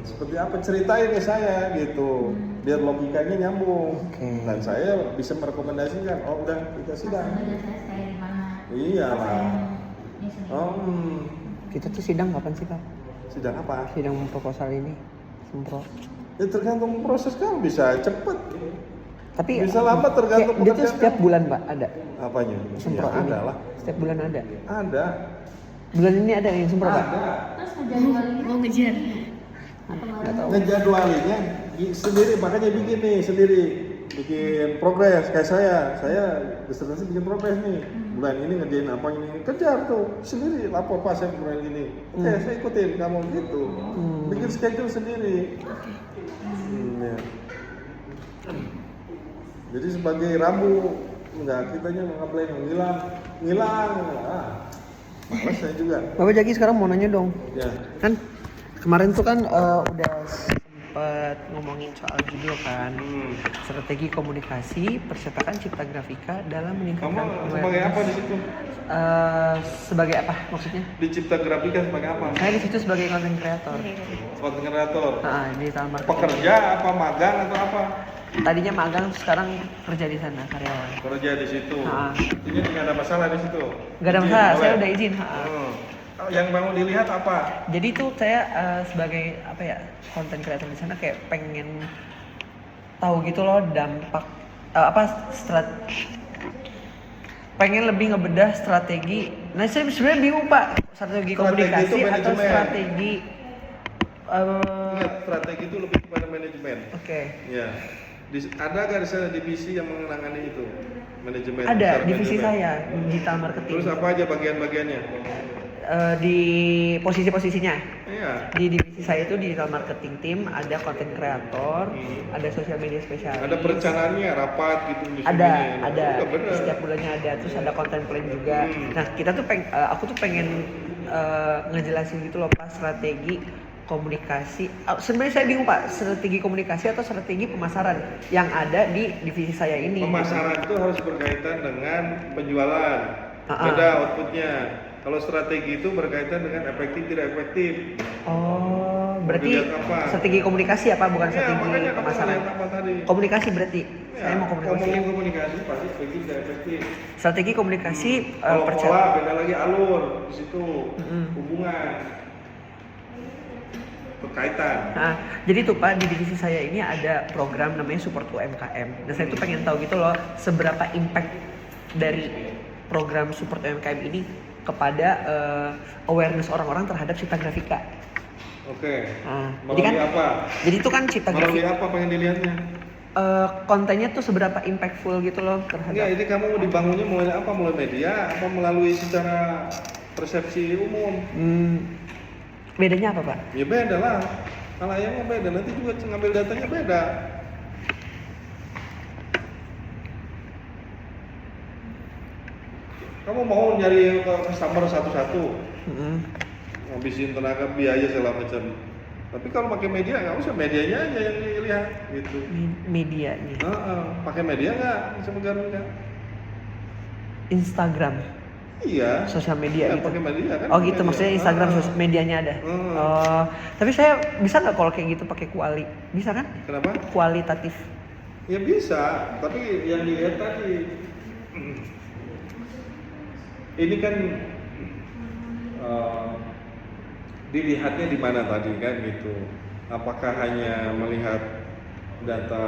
Seperti apa ceritain ke saya gitu, biar logikanya nyambung. Oke. Dan saya bisa merekomendasikan, oh udah kita sidang. Belajar saya kayak gimana? Iyalah. Ini sendiri. Oh, Kita tuh sidang kapan sih Pak? sidang apa? Sidang proposal ini. Sempro. Ya tergantung proses kamu bisa cepet. Tapi Bisa lambat tergantung kayak dia tuh pekerjaan setiap kamu. bulan Pak ada Apanya? semprot Ya, ini. ada lah. Setiap bulan ada. Ada. Bulan ini ada yang semprot Pak? Ada. Terus ngejadwalinnya Mau ngejar. Nggak tahu. Ngejadwalinnya sendiri, makanya bikin nih sendiri, bikin progres kayak saya disertasi bikin progres nih, bulan ini ngerjain apa ini, kejar tuh sendiri, lapor pas saya bulan ini, oke saya ikutin kamu gitu, bikin schedule sendiri. Ya. Jadi sebagai rambu enggak, kitanya nge-plan ngilang, malas saya juga. Bapak Jaki sekarang mau nanya dong. Ya. Kan kemarin tuh kan udah sempet ngomongin soal judul kan, strategi komunikasi percetakan cipta grafika dalam Kamu meningkatkan sebagai apa di situ? Sebagai apa maksudnya? Di cipta grafika sebagai apa? Saya di situ sebagai content creator. Content creator. Digital marketing. Pekerja apa magang atau apa? Tadinya magang, sekarang kerja di sana karyawan. Kerja di situ. Ah. Artinya nggak ada masalah di situ. Gak ada Izin masalah, boleh? saya udah izin. Yang mau dilihat apa? Jadi tuh saya sebagai apa ya, content creator di sana kayak pengen tahu gitu loh dampak pengen lebih ngebedah strategi. Nah saya sebenarnya bingung Pak, strategi komunikasi itu atau manajemen. strategi Ingat, strategi itu lebih kepada manajemen. Oke. Ya. Ada nggak di sana divisi yang menangani itu? Manajemen. Ada secara divisi manajemen. saya digital marketing. Terus apa aja bagian-bagiannya? Di posisi-posisinya. Iya. Di divisi saya itu digital marketing team, ada content creator, ada social media spesialis. Ada perencanaannya, rapat gitu di sini. Ada Oh, bener. setiap bulannya ada, terus ada content plan juga. Nah kita tuh aku tuh pengen ngejelasin gitu loh Pak, strategi komunikasi. Sebenarnya saya bingung Pak, strategi komunikasi atau strategi pemasaran yang ada di divisi saya ini. Pemasaran itu harus berkaitan dengan penjualan. Beda outputnya. Kalau strategi itu berkaitan dengan efektif tidak efektif. Oh, berarti Dilihat apa? strategi komunikasi apa, bukan Ya, strategi makanya kamu pemasaran? lihat apa tadi? Komunikasi berarti. Ya, Saya mau komunikasi. ngomongin komunikasi pasti efektif tidak efektif. Strategi komunikasi Kalau percaya. pola beda lagi alur di situ, Mm-mm. hubungan, berkaitan. Nah, jadi tuh Pak, di divisi saya ini ada program namanya Support UMKM. Nah, saya tuh pengen tahu gitu loh, seberapa impact dari program Support UMKM ini kepada awareness orang-orang terhadap cipta grafika. Oke. Nah, Melalui jadi kan, apa? jadi itu kan cipta Melalui grafika. apa pengen dilihatnya? Kontennya tuh seberapa impactful gitu loh Enggak, terhadap. ini kamu mau dibangunnya melalui apa? Melalui media apa melalui secara persepsi umum? Bedanya apa Pak? Ya beda lah. Kalau yang beda, nanti juga ngambil datanya beda. Kamu mau nyari customer satu-satu, ngabisin tenaga, biaya segala macam. Tapi kalau pakai media nggak usah, medianya aja yang dilihat gitu. Medianya. Pakai media nggak bisa menggabungkan? Instagram, Iya. sosial media Ya, gitu. pakai media kan. Oh gitu, media. maksudnya Instagram sosial medianya ada. Oh, tapi saya bisa nggak kalau kayak gitu pakai kuali? Bisa kan? Kenapa? Kualitatif. Ya bisa, tapi yang dilihat tadi ini kan dilihatnya di mana tadi kan gitu. Apakah hanya melihat data,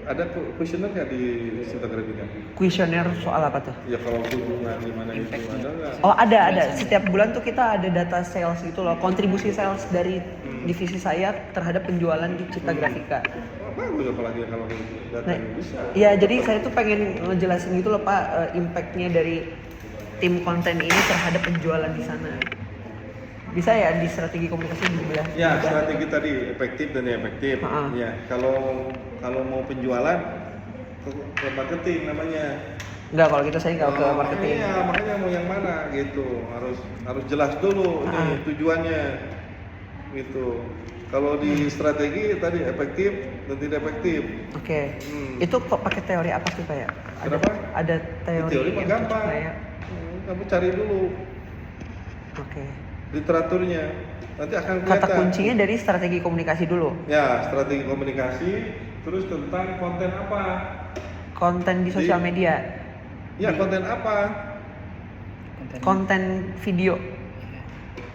ada kuesioner nggak di cipta grafika? Kuesioner soal apa tuh? Ya kalau kunjungan di mana itu ada nggak? Oh ada. Setiap bulan tuh kita ada data sales gitu loh, kontribusi sales dari divisi saya terhadap penjualan di cipta grafika. Bagus apalagi kalau data Nah, bisa. ya jadi saya tuh pengen ngejelasin gitu loh Pak, impactnya dari tim konten ini terhadap penjualan di sana. Bisa ya di strategi komunikasi dibelah? Ya, strategi tadi efektif dan efektif. Ya, kalau mau penjualan ke marketing namanya. Enggak, kalau gitu saya nggak ke marketing. Iya, makanya mau yang mana gitu. Harus jelas dulu nih tujuannya. Gitu. Kalau di strategi tadi efektif dan tidak efektif. Oke. Itu kok pakai teori apa tuh kayak? Kenapa? Ada teori Teori mah yang gampang. kayak. Kamu cari dulu Oke. literaturnya. Nanti akan Kata kelihatan. kuncinya dari strategi komunikasi dulu. Ya, strategi komunikasi, terus tentang konten apa? Konten di sosial media. Ya, konten apa? Konten video.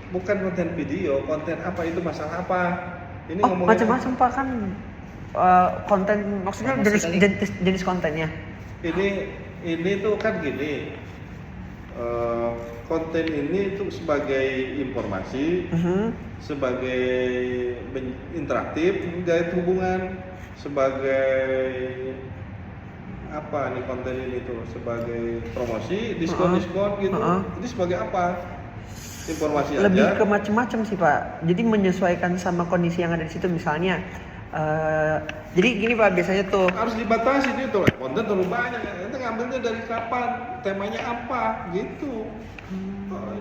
Bukan konten video, konten apa itu masalah apa? Ini Oh, ngomongin macam-macam Pak kan. konten, maksudnya Promosi kali. jenis kontennya. Ini tuh kan gini, konten ini tuh sebagai informasi, sebagai interaktif, menggait hubungan, sebagai apa nih konten ini tuh, sebagai promosi, diskon gitu. Itu sebagai apa? Informasi Lebih aja. ke macam-macam sih Pak. Jadi menyesuaikan sama kondisi yang ada di situ, misalnya. Jadi gini Pak, biasanya tuh Harus dibatasi itu, konten terlalu banyak. Nanti ngambilnya dari kapan, temanya apa, gitu.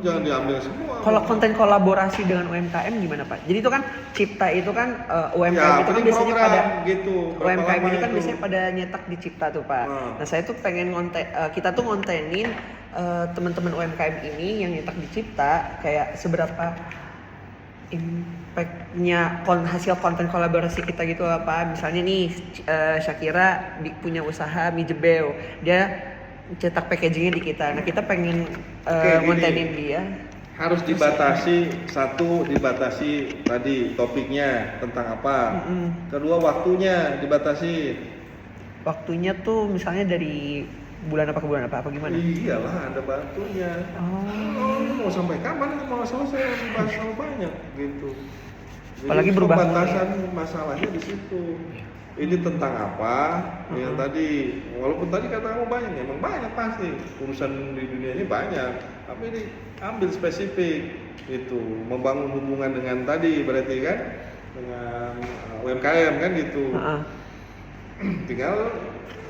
Jangan diambil semua. kalau konten kolaborasi dengan UMKM gimana Pak? Jadi itu kan Cipta itu kan UMKM Ya, itu kan paling biasanya program, pada gitu. Berapa UMKM lama ini kan itu? biasanya pada nyetak di Cipta tuh Pak. Nah saya tuh pengen kita tuh ngontenin teman-teman UMKM ini yang nyetak di Cipta, kayak seberapa impactnya hasil konten kolaborasi kita gitu apa. Misalnya nih Shakira punya usaha mie jebel, dia cetak packagingnya di kita. Nah kita pengen Oke, ngontenin gini. dia. Harus dibatasi, satu dibatasi tadi topiknya tentang apa. Kedua waktunya dibatasi. Waktunya tuh misalnya dari bulan apa ke bulan apa gimana? Iyalah ada waktunya. Mau sampai kapan ini mau selesai, dibahas terlalu banyak gitu. Jadi Apalagi berubah pembatasan masalahnya di situ. Ini tentang apa? Yang tadi, walaupun tadi kata kamu banyak, emang banyak pasti urusan di dunia ini banyak. Tapi ini ambil spesifik itu, membangun hubungan dengan tadi berarti kan dengan UMKM kan gitu. Tinggal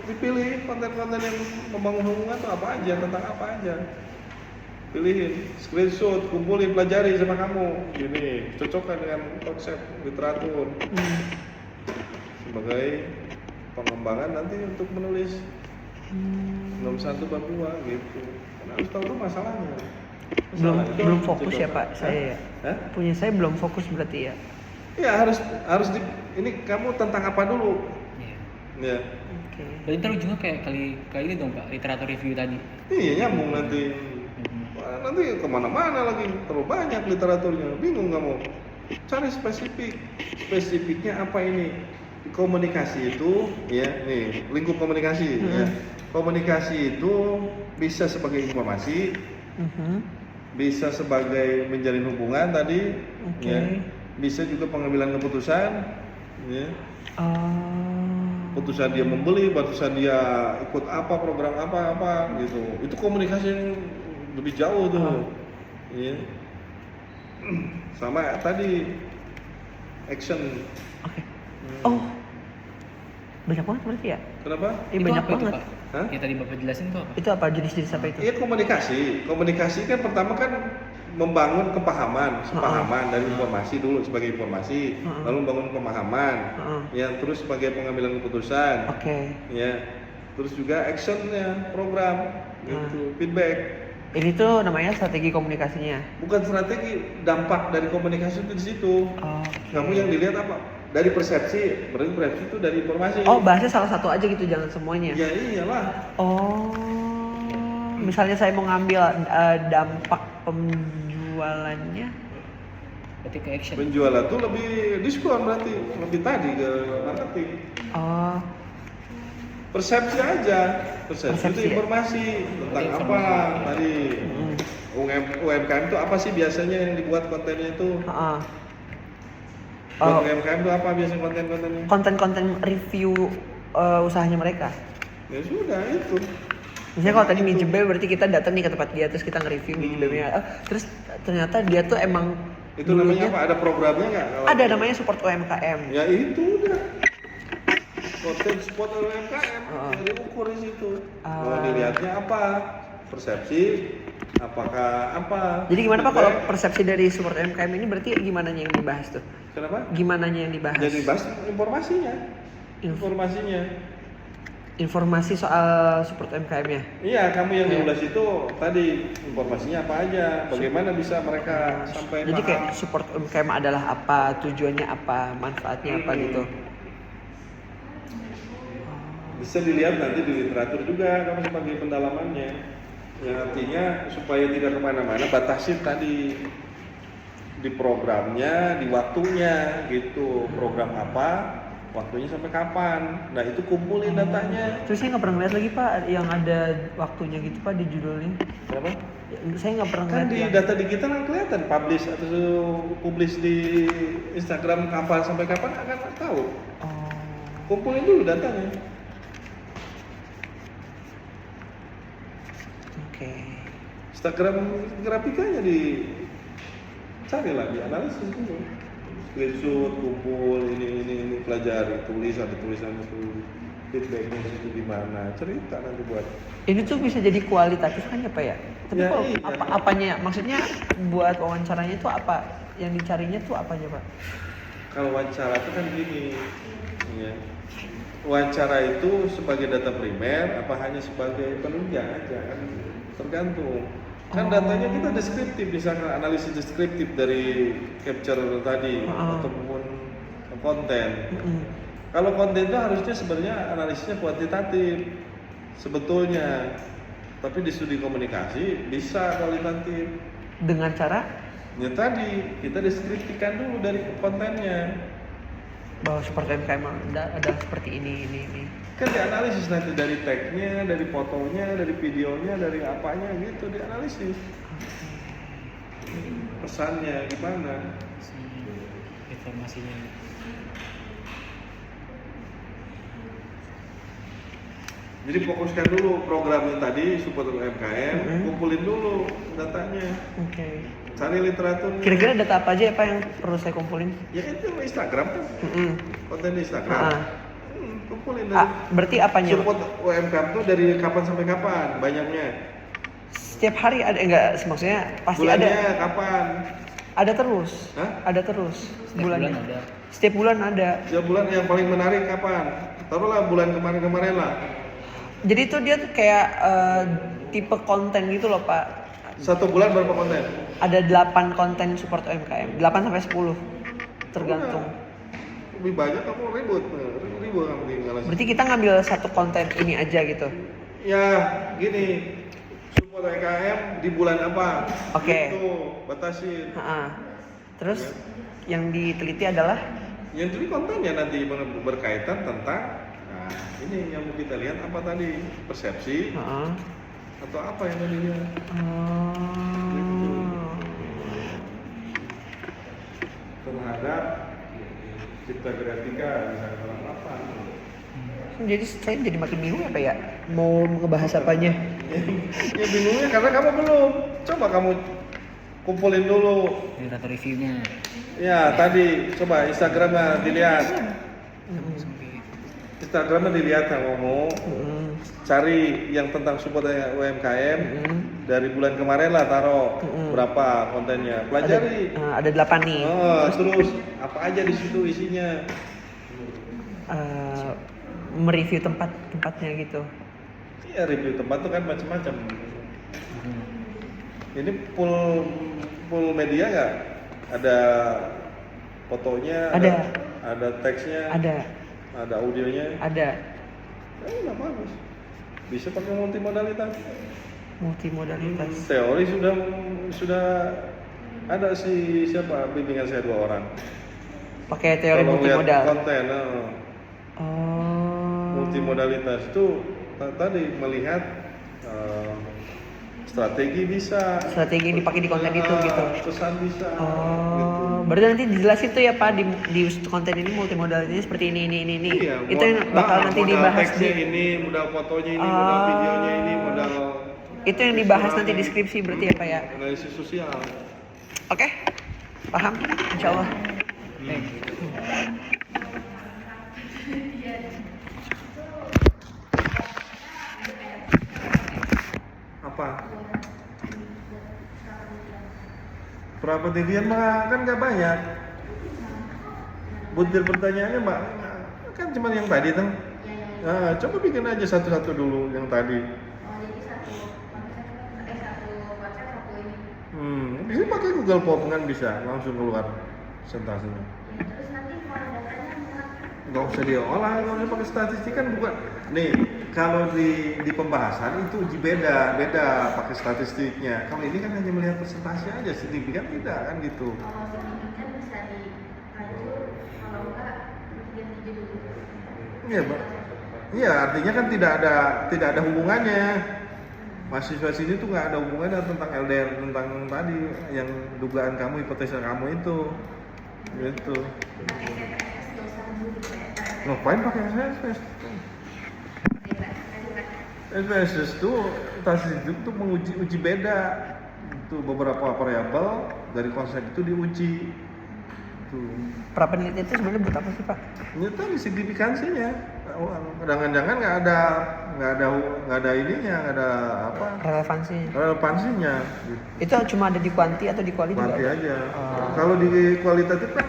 dipilih konten-konten yang membangun hubungan itu apa aja, tentang apa aja. Pilihin, screenshot, kumpulin, pelajari sama kamu. Ini cocokkan dengan konsep literatur. Sebagai pengembangan nanti untuk menulis nomor 1 bab 2 gitu. Karena harus tahu dulu masalahnya. Belum fokus ya Pak saya ya. Hah? Punya saya belum fokus berarti ya. Ya harus ini kamu tentang apa dulu? Ya. Oke. Berarti ntar ujungnya kayak ini dong Pak, literatur review tadi. Iya nyambung nanti. Wah, nanti kemana-mana lagi, terlalu banyak literaturnya, bingung kamu. Cari spesifiknya apa ini? Komunikasi itu, ya nih lingkup komunikasi. Ya. Komunikasi itu bisa sebagai informasi, bisa sebagai menjalin hubungan tadi, ya. Bisa juga pengambilan keputusan, ya. Keputusan dia membeli, keputusan dia ikut apa program apa gitu. Itu komunikasi yang lebih jauh tuh. Ya. Sama tadi action. Oke. Oh. Banyak banget berarti ya? Kenapa? Iya Itu banyak apa itu, banget. Pak? Hah? Ya tadi Bapak jelasin itu apa? Itu apa jenis-jenis apa itu? Iya komunikasi. Komunikasi kan pertama kan membangun kepahaman, sepahaman dari informasi dulu sebagai informasi, lalu membangun pemahaman, ya terus sebagai pengambilan keputusan, ya terus juga actionnya program, gitu, feedback. Ini tuh namanya strategi komunikasinya. Bukan strategi, dampak dari komunikasi itu di situ. Kamu yang dilihat apa? Dari persepsi, berarti persepsi itu dari informasi. Oh bahasnya salah satu aja gitu, jangan semuanya. Ya iyalah. Oh, misalnya saya mau ngambil dampak penjualannya. Berarti ke action. Penjualan tuh lebih diskon berarti, lebih tadi ke marketing. Oh, Persepsi aja, persepsi itu ya? informasi tentang apa tadi. UMKM itu apa sih biasanya yang dibuat kontennya itu? Buat UMKM itu apa biasanya konten-kontennya? Konten-konten review usahanya mereka. Ya sudah itu. Misalnya kalau tadi mie jebel berarti kita datang nih ke tempat dia terus kita nge-review mie jebelnya. Terus ternyata dia tuh emang itu namanya apa? Ada programnya nggak? Ada namanya support UMKM. Ya itu udah. Konten support UMKM diukur di situ. Mau dilihatnya apa? Persepsi, apakah apa? Jadi gimana Pak kalau persepsi dari support UMKM ini berarti gimana yang dibahas tuh? Kenapa? Gimana yang dibahas? Jadi bahas informasinya. Informasi soal support UMKM-nya. Iya, kamu yang diulas itu tadi informasinya apa aja, bagaimana bisa mereka sampai Jadi paham. kayak support UMKM adalah apa, tujuannya apa, manfaatnya apa gitu. Bisa dilihat nanti di literatur juga kamu sebagai pendalamannya. Yang artinya supaya tidak kemana-mana, batasi tadi di programnya, di waktunya gitu. Program apa, waktunya sampai kapan. Nah itu kumpulin datanya. Terus saya nggak pernah ngeliat lagi Pak yang ada waktunya gitu Pak di judulnya. Kenapa? Saya nggak pernah Kan ngeliat di yang- data digital kan kelihatan publish atau publish di Instagram kapan sampai kapan akan tahu. Oh. Kumpulin dulu datanya. Oke. Instagram grafikanya carilah, dianalisis dulu. Screenshot, kumpul, ini pelajari, tulis, ada tulisan itu, feedbacknya itu di mana, cerita nanti buat. Ini tuh bisa jadi kualitatif kan ya Pak ya? Tapi Ya, kalau iya. apanya? Maksudnya buat wawancaranya tuh apa? Yang dicarinya tuh apanya Pak? Kalau wawancara itu kan gini, ya. Wawancara itu sebagai data primer, apa hanya sebagai penunjang aja kan? Tergantung. Kan datanya kita deskriptif, misalkan analisis deskriptif dari capture tadi ataupun konten. Kalau konten itu harusnya sebenarnya analisisnya kuantitatif sebetulnya, tapi di studi komunikasi bisa kualitatif. Dengan cara Ya tadi kita deskripsikan dulu dari kontennya. bahwa seperti MKM ada seperti ini. Kan dianalisis nanti dari tagnya, dari fotonya, dari videonya, dari apanya gitu dianalisis. Pesannya gimana? Si informasinya. Jadi fokuskan dulu programnya tadi support UMKM, kumpulin dulu datanya, Oke. cari literatur. Kira-kira data apa aja ya Pak yang perlu saya kumpulin? Ya itu Instagram kan, konten di Instagram. Ah. Kumpulin dari Berarti apanya? Pak? support UMKM tuh dari kapan sampai kapan banyaknya? Setiap hari ada enggak? Maksudnya pasti Bulannya ada. kapan? Ada terus. Hah? Ada terus. Setiap bulan ada. Setiap bulan ada. Setiap bulan yang paling menarik kapan? Taruhlah bulan kemarin lah. Jadi itu dia tuh kayak tipe konten gitu loh Pak. Satu bulan berapa konten? Ada 8 konten support UMKM. 8 sampai 10. Tergantung. Lebih banyak kamu ribut kamu tinggal. Berarti kita ngambil satu konten ini aja gitu. Ya gini, support UMKM di bulan apa? Oke. Gitu, batasin. Terus yang diteliti adalah Yang jadi kontennya nanti berkaitan tentang ini yang mau kita lihat apa tadi, persepsi atau apa yang tadi lihat. Terhadap cipta kreatika misalnya apa. Jadi saya jadi makin bingung apa ya mau ngebahas apanya. Ya bingungnya karena kamu belum. Coba kamu kumpulin dulu. Literatur reviewnya. Ya tadi coba Instagramnya dilihat. Instagramnya dilihat yang ngomong. Cari yang tentang support UMKM dari bulan kemarin lah taruh berapa kontennya. Pelajari. Ada 8 nih. Terus apa aja di situ isinya. Mereview tempatnya gitu. Iya review tempat tuh kan macam-macam. Ini full media nggak? Ada fotonya, ada teksnya, ada audionya, ada. Nggak bagus. Bisa pakai multimodalitas. Teori sudah ada siapa bimbingan saya 2 orang. Pakai teori Kalau lihat multimodal. konten, multimodalitas itu tadi melihat strategi bisa. Strategi yang dipakai di konten itu gitu. Pesan bisa. Gitu. Berarti nanti dijelasin tuh ya Pak di konten ini multimodalitasnya seperti ini. Iya, Itu yang bakal nanti modal dibahas teksnya ini, modal fotonya ini, modal videonya ini, modal. Itu yang dibahas nanti deskripsi berarti ya Pak ya. Analisis sosial. Oke, paham? Insya Allah. Apa? Berapa titian mah kan nggak banyak. Butir pertanyaannya mbak kan cuma yang tadi tuh. Nah, coba bikin aja satu-satu dulu yang tadi. Bisa pakai Google Form kan bisa langsung keluar presentasinya. Nggak usah diolah, nggak usah pakai statistik kan bukan. Nih kalau di pembahasan itu beda pakai statistiknya. Kalau ini kan hanya melihat presentasi aja, signifikan tidak kan gitu. Kalau signifikan bisa dilanjut, kalau enggak diganti dulu. Iya, Pak. Iya, artinya kan tidak ada hubungannya. Mahasiswa sini tuh nggak ada hubungannya tentang LDR, tentang tadi yang dugaan kamu, hipotesa kamu itu. Gitu. Ngapain pakai SPSS? SPSS itu tesis itu menguji beda. Itu beberapa variabel dari konsep itu diuji. Tuh. Pra penelitian itu sebenarnya buat apa sih Pak? Ini tadi signifikansinya. Jangan-jangan nggak ada ininya, nggak ada apa? Relevansinya. Gitu. Itu cuma ada di kuanti atau di kuali juga? Kuanti aja. Kalau di kualitatif kan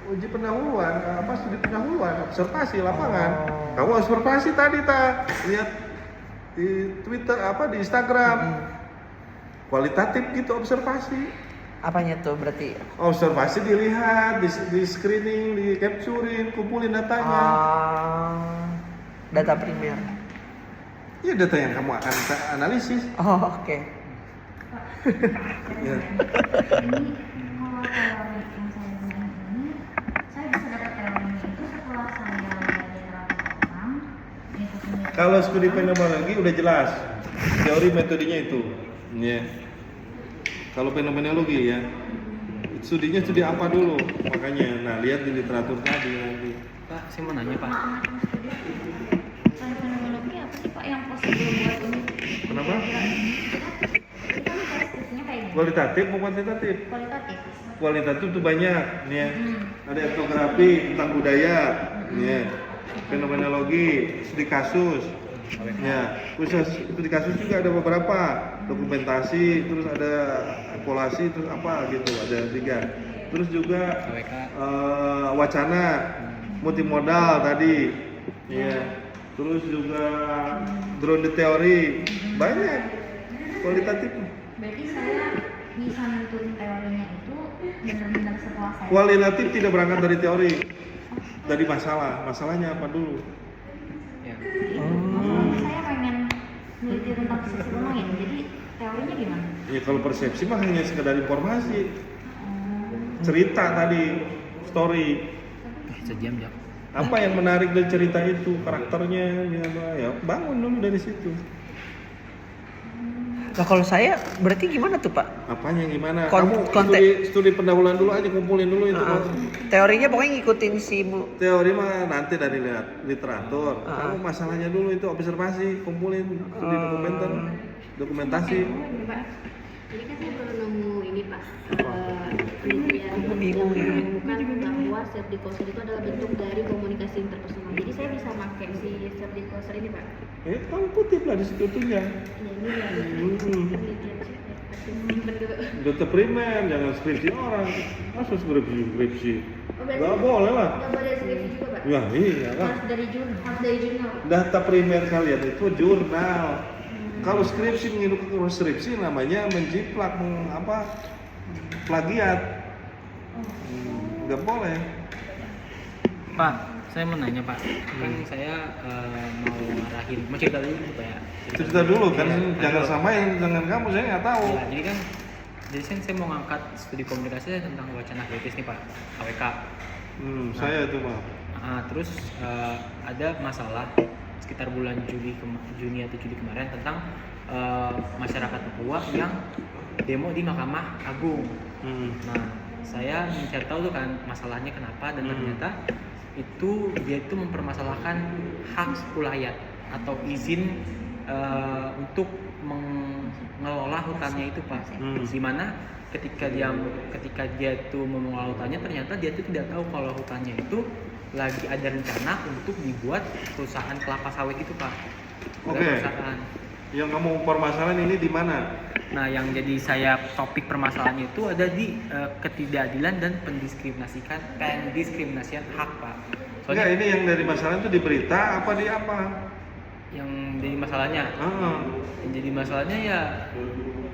uji pendahuluan, studi pendahuluan, observasi lapangan. Kamu observasi tadi lihat di Twitter di Instagram. Kualitatif gitu observasi. Apanya tuh berarti? Observasi dilihat, di screening, di capturein, kumpulin datanya. Data primer. Iya, data yang kamu akan analisis. Oh, oke. Ya. Ini kalau teori yang saya bilang ini, saya bisa dapat teorinya itu setelah saya belajar orang, ngikutin Kalau studi fenomenologi udah jelas teori metodenya itu. Ya. Kalau fenomenologi ya, studinya studi apa dulu? Makanya, nah lihat di literatur tadi nanti. Pak, saya mau nanya Pak. fenomenologi apa sih Pak yang possible buat ini? Kenapa? Kita kan deskripsinya kayak gini. Kualitatif mau kuantitatif? Kualitatif. Kualitatif tuh banyak, nih ya. Ada etnografi tentang budaya, nih ya. Fenomenologi, studi kasus. Ya, khusus studi kasus juga ada beberapa, dokumentasi, terus ada evaluasi, terus apa gitu, ada 3. Terus juga AWK. Wacana, multimodal tadi, ya. Terus juga drone teori, banyak kualitatif. Berarti saya bisa nentuin teorinya itu benar-benar setelah saya. Kualitatif tidak berangkat dari teori, dari masalahnya apa dulu. Ya. Masalahnya saya pengen meneliti tentang psikologi, jadi teorinya gimana? Ya kalau persepsi mah hanya sekedar informasi, cerita tadi, story. Sejam ya. Apa yang menarik dari cerita itu, karakternya, ya bangun dulu dari situ. Nah kalau saya berarti gimana tuh Pak? Apanya gimana? Kon- Kamu studi pendahuluan dulu aja, kumpulin dulu itu. Teorinya pokoknya ngikutin si Teori mah nanti dari literatur. Ah. Kamu masalahnya dulu itu observasi, kumpulin studi dokumentasi. Jadi kan saya baru nemu ini Pak, penelitian Aku bingung ya. menemukan bahwa self disclosure itu adalah bentuk dari komunikasi interpersonal. Jadi saya bisa pakai si self disclosure ini Pak. Kamu kutip lah di situ tuhnya. Ya ini ya penelitian saya. Simpen dulu. Data primer, jangan skripsi orang. Masa skripsi? Oh, berarti Gak boleh lah. nggak boleh skripsi juga Pak. Ya iya lah. Harus dari jurnal. Harus dari jurnal. Data primer kalian itu jurnal. Kalau skripsi menginduk skripsi namanya menjiplak, plagiat. Nggak boleh. Pak, saya mau nanya Pak. Kan saya mau cerita dulu supaya Cerita dulu kan, Iya, jangan aduh. samain dengan kamu, saya nggak tahu. Ya, jadi kan saya mau ngangkat studi komunikasi tentang wacana kritis nih Pak, AWK. Saya itu mah. Terus ada masalah sekitar bulan Juni atau Juli kemarin tentang masyarakat Papua yang demo di Mahkamah Agung. Nah, saya mencari tahu tuh kan masalahnya kenapa dan ternyata dia itu mempermasalahkan hak ulayat atau izin untuk mengelola hutannya itu Pak. Di mana ketika dia itu mengelola hutannya ternyata dia itu tidak tahu kalau hutannya itu lagi ada rencana untuk dibuat perusahaan kelapa sawit itu Pak. Oke. Perusahaan. Yang kamu permasalahan ini di mana? Nah, yang jadi saya topik permasalahannya itu ada di ketidakadilan dan pendiskriminasian hak Pak. Enggak, ini yang dari masalah itu di berita apa di apa? Yang jadi masalahnya, yang jadi masalahnya ya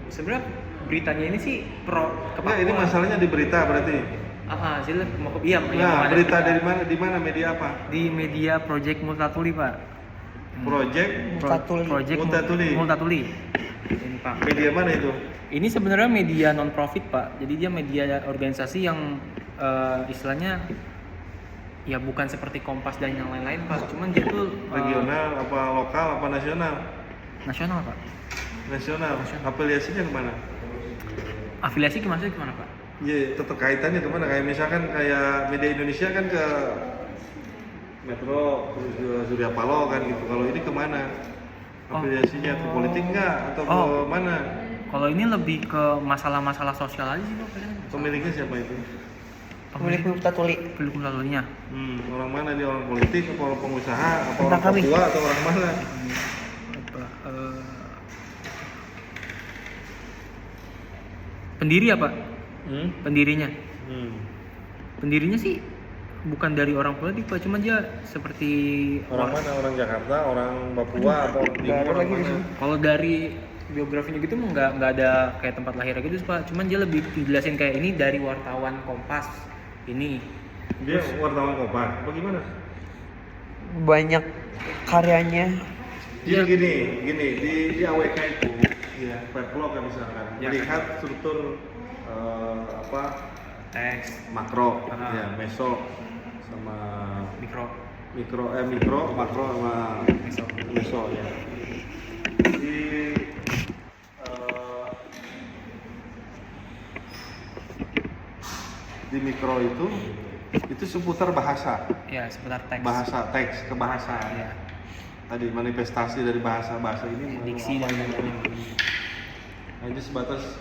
sebenarnya beritanya ini sih pro ke Enggak, Papua. ini masalahnya di berita berarti. Sila mau iya. Nah, berita dari mana? Di mana media apa? Di media Project Multatuli Pak. Project Project Multatuli. Multatuli. Ini Pak. Media mana itu? Ini sebenarnya media non profit Pak. Jadi dia media organisasi yang istilahnya ya bukan seperti Kompas dan yang lain-lain Pak, cuman dia tuh Regional apa lokal apa nasional? nasional Pak. Nasional. Afiliasinya kemana? Afiliasi maksudnya gimana Pak? Iya, keterkaitannya kemana? Kayak misalkan kayak Media Indonesia kan ke Metro, terus ke Surya Paloh kan gitu. Kalau ini kemana? Afiliasinya ke politik nggak atau ke mana? Kalau ini lebih ke masalah-masalah sosial aja sih Pak. Pemiliknya siapa itu? Pemilik Puta Tuli. Pemilik Tatulinya. Orang mana dia? Orang politik apa orang pengusaha apa Tentang orang kami. Papua atau orang mana? Apa, pendiri ya Pak? Pendirinya. Pendirinya sih bukan dari orang politik Pak, cuma dia seperti Orang mana? Orang Jakarta, orang Papua atau orang nggak Timur? ada Orang lagi di mana? sini. kalau dari biografinya gitu mah nggak ada kayak tempat lahirnya gitu Pak, cuman dia lebih dijelasin kayak ini dari wartawan Kompas ini. Dia wartawan Kompas. Bagaimana? Banyak karyanya. Dia gini di AWK itu, ya, backlog kan misalkan, Ya. melihat struktur Teks, makro, Ah. ya, meso, sama mikro, mikro, makro sama meso ya. Di mikro itu seputar bahasa, ya seputar teks. teks, kebahasaan. Ya, Tadi manifestasi dari bahasa ini diksi dan lain-lain. Nah, ini sebatas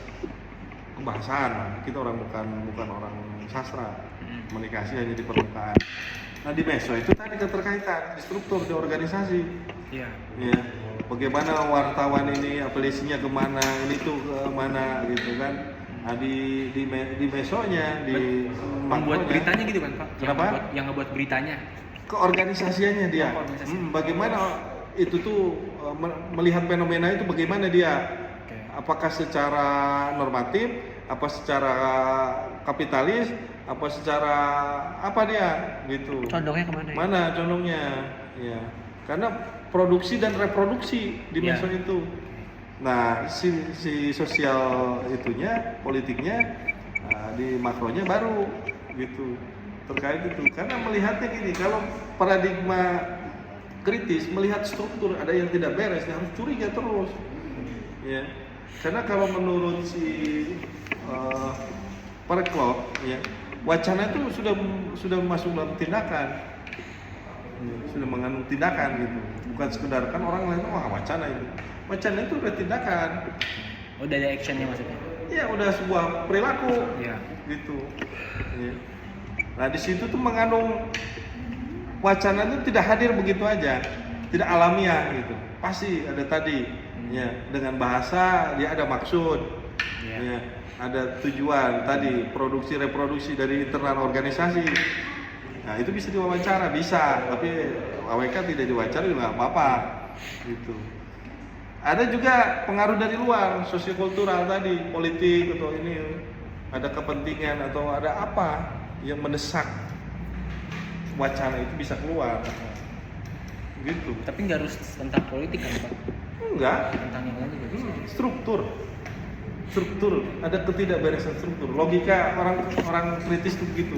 kebahasaan. Kita bukan orang sastra. Komunikasi hanya di permukaan. Nah, di meso itu tadi keterkaitan di struktur di organisasi. Iya. Ya, bagaimana wartawan ini afiliasinya kemana, ini tuh kemana gitu kan. Nah, di mesonya, di Membuat makronya, beritanya gitu kan Pak? Kenapa? Yang ngebuat beritanya. keorganisasiannya dia. Organisasi. Bagaimana itu tuh melihat fenomena itu bagaimana dia? Oke. Apakah secara normatif, apa secara kapitalis, apa secara apa dia gitu. Condongnya kemana ya? Mana condongnya? Ya. Karena produksi dan reproduksi di Ya. meso itu. Nah, si sosial itunya, politiknya di makronya baru gitu. Terkait itu. Karena melihatnya gini, kalau paradigma kritis melihat struktur ada yang tidak beres, dia harus curiga terus. Ya. Karena kalau menurut si Parklot, ya, wacana itu sudah masuk dalam tindakan, sudah mengandung tindakan gitu, bukan sekedar kan orang lain wah wacana itu udah tindakan, Oh, udah ada actionnya maksudnya? ya udah sebuah perilaku Iya. gitu. Ya. Nah di situ tuh mengandung wacana itu tidak hadir begitu aja, tidak alamiah gitu, pasti ada tadi, ya dengan bahasa dia ada maksud, Iya. ya ada tujuan tadi produksi reproduksi dari internal organisasi. Nah itu bisa diwawancara, bisa, tapi AWK tidak diwawancara juga nggak apa-apa gitu. Ada juga pengaruh dari luar, sosiokultural tadi, politik atau ini ada kepentingan atau ada apa yang mendesak wacana itu bisa keluar gitu. Tapi nggak harus tentang politik kan Pak? Enggak, Tentang yang lain juga bisa. struktur ada ketidakberesan struktur, logika orang kritis itu begitu.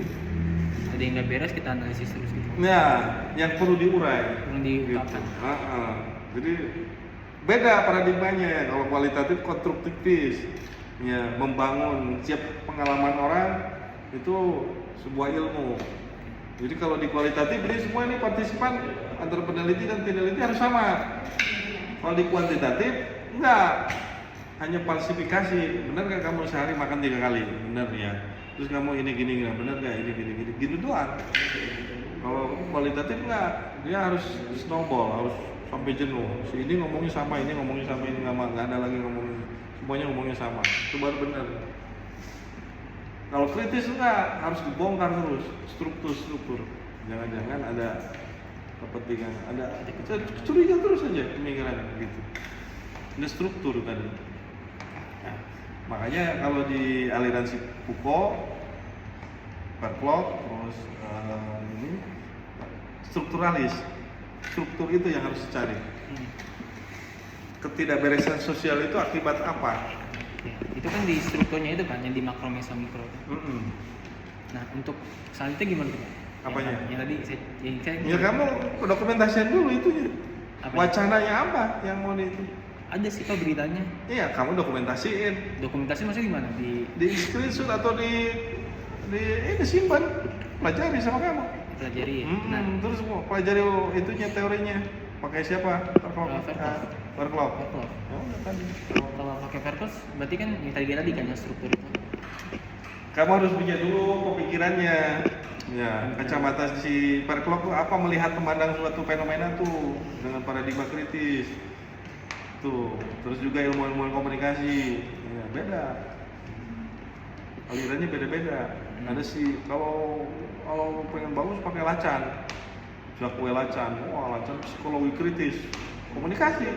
Ada yang nggak beres kita analisis terus gitu. Nah yang perlu diurai Yang gitu. diungkapkan. Jadi beda paradigmanya. Kalau kualitatif konstruktivis, ya membangun setiap pengalaman orang itu sebuah ilmu. Jadi kalau di kualitatif ini semua ini partisipan antara peneliti dan peneliti harus sama. Kalau di kuantitatif enggak, hanya falsifikasi. Benar nggak kamu sehari makan 3 kali? Benar ya. Terus kamu ini gini, benar nggak ini gini gitu doang. Kalau kualitatif enggak, dia harus snowball, harus sampai jenuh. Si ini ngomongnya sama, ini ngomongnya sama, ini nggak ada lagi ngomongnya, semuanya ngomongnya sama. Itu baru benar. Kalau kritis enggak, harus dibongkar terus struktur. Jangan-jangan ada kepentingan, ada curiga terus saja pemikiran gitu. Ini struktur tadi. Nah, makanya kalau di aliran si Foucault, Parklot, terus ini strukturalis, struktur itu yang harus dicari. Ketidakberesan sosial itu akibat apa? Ya, itu kan di strukturnya itu kan yang di makro meso mikro. Nah untuk selanjutnya gimana tuh Pak? Apanya? Yang tadi saya Ya kamu dokumentasian dulu itunya. Apa? Wacananya apa yang mau itu? ada sih Pak beritanya. Iya, kamu dokumentasiin. Dokumentasi maksudnya gimana? Di screenshot atau di ini simpan. Pelajari sama kamu. Pelajari ya. Nah, Terus pelajari itunya teorinya. Pakai siapa? Verklov. Verklov. Verklov. Ya udah tadi. Kalau pakai Verklov berarti kan yang tadi kan yang struktur itu. Kamu harus punya dulu pemikirannya. Ya, kacamata si Verklov tuh apa melihat memandang suatu fenomena tuh dengan paradigma kritis. Tuh, terus juga ilmu-ilmu komunikasi. Ya, beda. Alirannya beda-beda. Ada sih kalau pengen bagus pakai Lacan. Jacques Lacan. Wah, Lacan psikologi kritis. Komunikasi.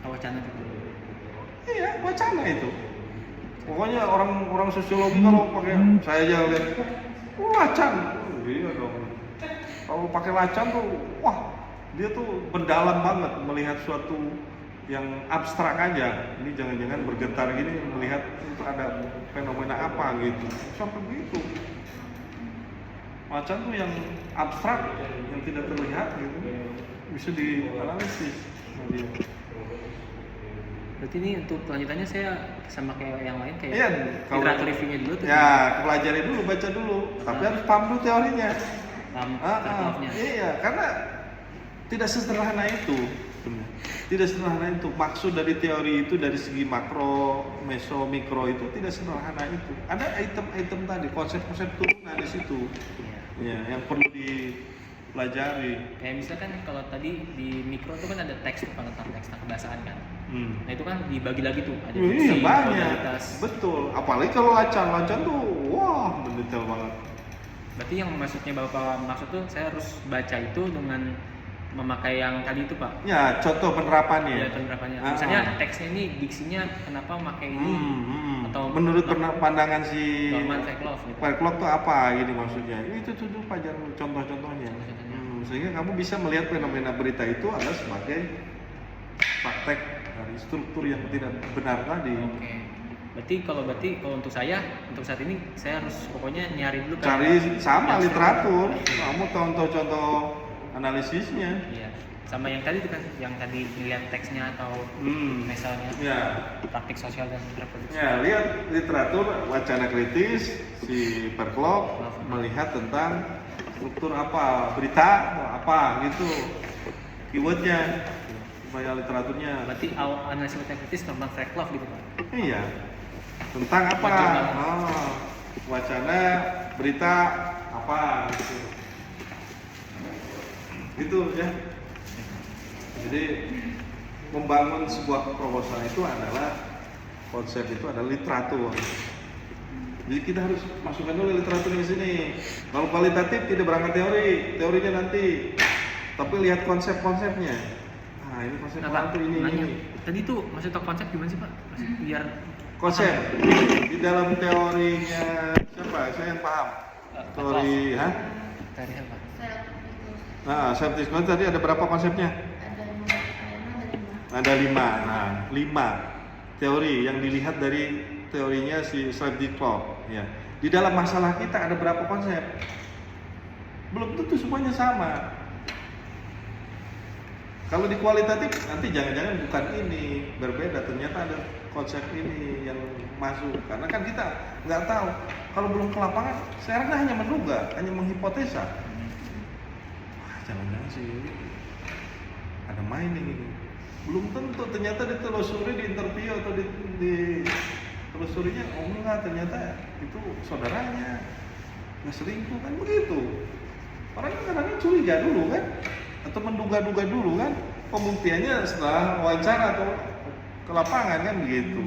Wacana itu. Iya, wacana itu. Pokoknya orang sosiologi kalau pakai saya aja lihat Lacan. Iya dong. Kalau pakai Lacan tuh, wah, dia tuh mendalam banget melihat suatu yang abstrak aja. Ini jangan-jangan bergetar gini melihat itu ada fenomena apa gitu. Sampai begitu. Lacan tuh yang abstrak, yang tidak terlihat gitu, bisa dianalisis. Nah, dia. Berarti ini untuk kelanjutannya saya sama kayak yang lain kayak Iya, literatur reviewnya dulu tuh. Ya, pelajari dulu, baca dulu. Tapi harus paham dulu teorinya. Paham Verklovnya. Iya, karena tidak sesederhana itu. Tidak sederhana itu. Maksud dari teori itu dari segi makro, meso, mikro itu tidak sederhana itu. Ada item-item tadi, konsep-konsep turunan di situ. Iya. Ya, yang perlu dipelajari. Kayak misalkan kalau tadi di mikro itu kan ada teks tuh tentang teks kebahasaan kan. Nah itu kan dibagi lagi tuh ada Iya, diksi, banyak. modalitas. Betul. Apalagi kalau Lacan tuh, wah, mendetail banget. Berarti yang maksudnya Bapak maksud tuh saya harus baca itu dengan memakai yang tadi itu Pak. Ya, contoh penerapannya. Ya penerapannya. Ah, Misalnya ah. teksnya ini diksinya kenapa pakai ini atau menurut pandangan si Norman Verklov gitu. Verklov tuh apa gini maksudnya? Itu tuh pelajaran contoh-contohnya. Contoh-contohnya. Sehingga kamu bisa melihat fenomena berita itu adalah sebagai praktek dari struktur yang tidak benar tadi. Oke. Berarti kalau untuk saya untuk saat ini saya harus pokoknya nyari dulu kan. Cari sama yang literatur, kamu contoh-contoh analisisnya. Iya. Sama yang tadi itu kan yang tadi lihat teksnya atau misalnya Ya, praktik sosial dan reproduksi. ya lihat literatur wacana kritis si Verklov melihat tentang struktur apa, berita apa gitu, keywordnya supaya literaturnya. Berarti analisis kritis Norman Verklov gitu Pak. Iya. Tentang apa? Wacana. Wacana berita apa gitu. Gitu ya. Jadi membangun sebuah proposal itu adalah konsep itu adalah literatur. Jadi kita harus masukkan dulu literatur di sini. Kalau kualitatif tidak berangkat teorinya nanti. Tapi lihat konsep-konsepnya. Nah, ini konsep Nah, apa Pak, tuh ini. tadi tuh maksud konsep gimana sih Pak? Maksud biar Konsep di dalam teorinya siapa? Saya yang paham. Teori, hah? Dari apa? Nah, septisme tadi ada berapa konsepnya? Ada 5. Nah, 5 teori yang dilihat dari teorinya si Verklov. Ya. Di dalam masalah kita ada berapa konsep? Belum tentu semuanya sama. Kalau di kualitatif nanti jangan-jangan bukan ini, berbeda. Ternyata ada konsep ini yang masuk. Karena kan kita nggak tahu. Kalau belum ke lapangan, saya hanya menduga, hanya menghipotesa. Jangan-jangan sih ada mining ini. Belum tentu, ternyata ditelusuri di interview atau di telusurinya, oh enggak, ternyata itu saudaranya nggak selingkuh kan begitu. Orang kan kadang-kadang curiga dulu kan, atau menduga-duga dulu kan, pembuktiannya setelah wawancara atau ke lapangan kan begitu.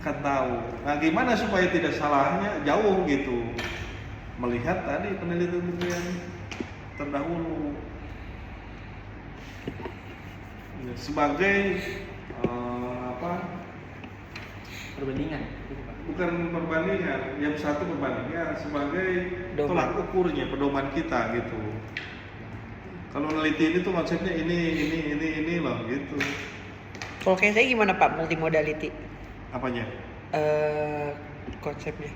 Akan tahu. Nah gimana supaya tidak salahnya jauh gitu, melihat tadi penelitian terdahulu sebagai Perbandingan gitu Pak. bukan perbandingan, yang satu perbandingan sebagai Pedoman. tolak ukurnya, pedoman kita gitu. Kalau neliti ini tuh konsepnya ini loh gitu. Kalau kayak saya gimana Pak multimodality? Apanya? Konsepnya.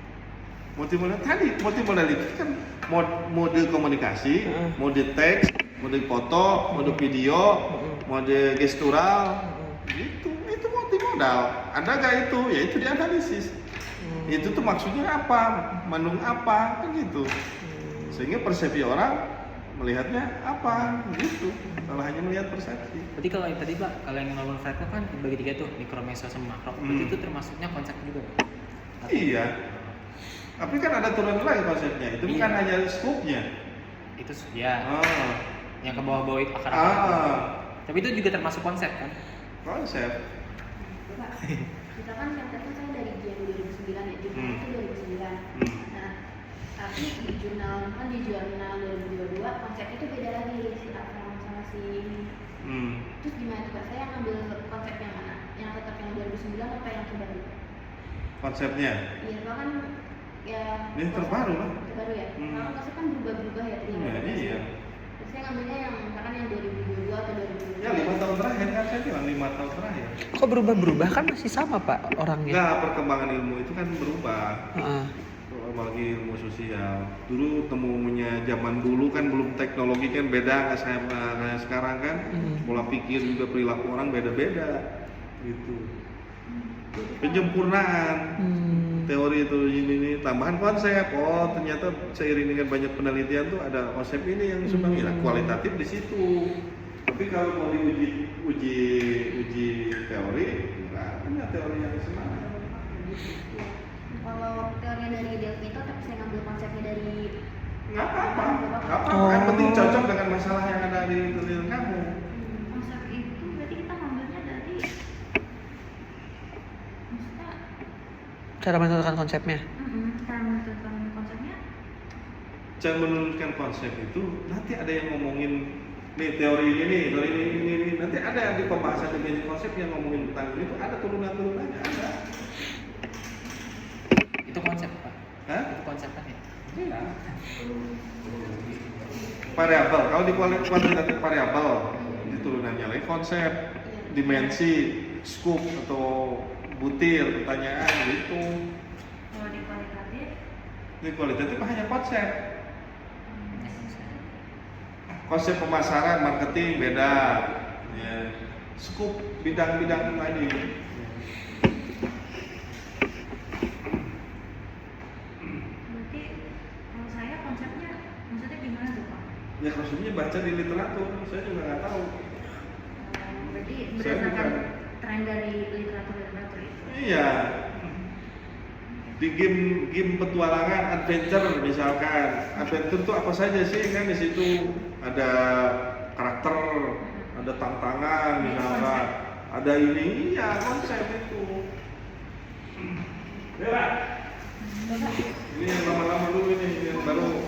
Multimodalitas kan mode komunikasi, mode teks, mode foto, mode video, mode gestural, gitu. Itu multimodal. Ada nggak itu? Ya itu dianalisis. Itu tuh maksudnya apa? Mengandung apa? Kan gitu. Sehingga persepsi orang melihatnya apa? Gitu. Kalau hanya melihat persepsi. Berarti kalau yang tadi Pak, kalau yang ngomong Fred kan dibagi 3 tuh, mikro, meso, sama makro. Berarti itu termasuknya konsep juga Pak? Iya. Tapi kan ada turunan lagi konsepnya. Itu bukan Iya. hanya scope-nya. Itu ya. Ah. Yang ke bawah-bawah itu akar. Tapi itu juga termasuk konsep kan? Konsep. Pak, kita kan contohnya saya dari Jan 2009 ya, jurnal itu 2009. Nah, tapi di jurnal 2022 konsep itu beda lagi si Akram sama si Terus gimana tuh Pak? Saya ngambil konsep yang mana? Yang tetap yang 2009 apa yang terbaru? Konsepnya. Iya, Pak kan ya Ini terbaru lah. Terbaru ya? Kalau konsep kan berubah-berubah ya tadi. Iya. Terus saya ngambilnya yang misalkan yang 2022 atau 2022. Ya 5 tahun terakhir kan saya bilang 5 tahun terakhir. Kok berubah-berubah kan masih sama Pak orangnya? Enggak, perkembangan ilmu itu kan berubah. Heeh. Apalagi ilmu sosial. Dulu temunya zaman dulu kan belum teknologi kan beda nggak kayak sekarang kan. Pola pikir juga perilaku orang beda-beda gitu. Penyempurnaan teori itu ini tambahan konsep. Oh ternyata seiring dengan banyak penelitian tuh ada konsep ini yang sumbang ya kualitatif di situ. Tapi kalau mau uji teori, nggak punya teori yang sebenarnya. Kalau teorinya dari Delphi itu, tapi saya ngambil konsepnya dari Nggak apa-apa. Yang penting cocok dengan masalah yang ada di tulisan kamu. Konsep itu berarti kita ngambilnya dari maksudnya Cara menentukan konsepnya. cara menentukan konsepnya. Cara menurunkan konsep itu nanti ada yang ngomongin nih teori ini, nanti ada yang di pembahasan definisi konsep yang ngomongin tentang itu ada turunan-turunannya ada. Itu konsep Pak? Hah? Itu konsep kan ya? Iya. Variabel, kalau di kuantitatif variabel di turunannya lagi konsep, dimensi, scope atau butir pertanyaan gitu. Kalau di kualitatif, Di kualitatif hanya konsep. Konsep pemasaran, marketing beda. Ya. Scope bidang-bidang tadi. berarti kalau saya konsepnya maksudnya gimana tuh Pak? Ya konsepnya baca di literatur, saya juga nggak tahu. Berarti Saya berdasarkan bukan. tren dari literatur itu. Iya. Di game petualangan adventure misalkan, adventure itu apa saja sih kan di situ ada karakter, ada tantangan misalkan, ada ini, iya konsep itu. Bella, ini yang lama-lama dulu ini yang baru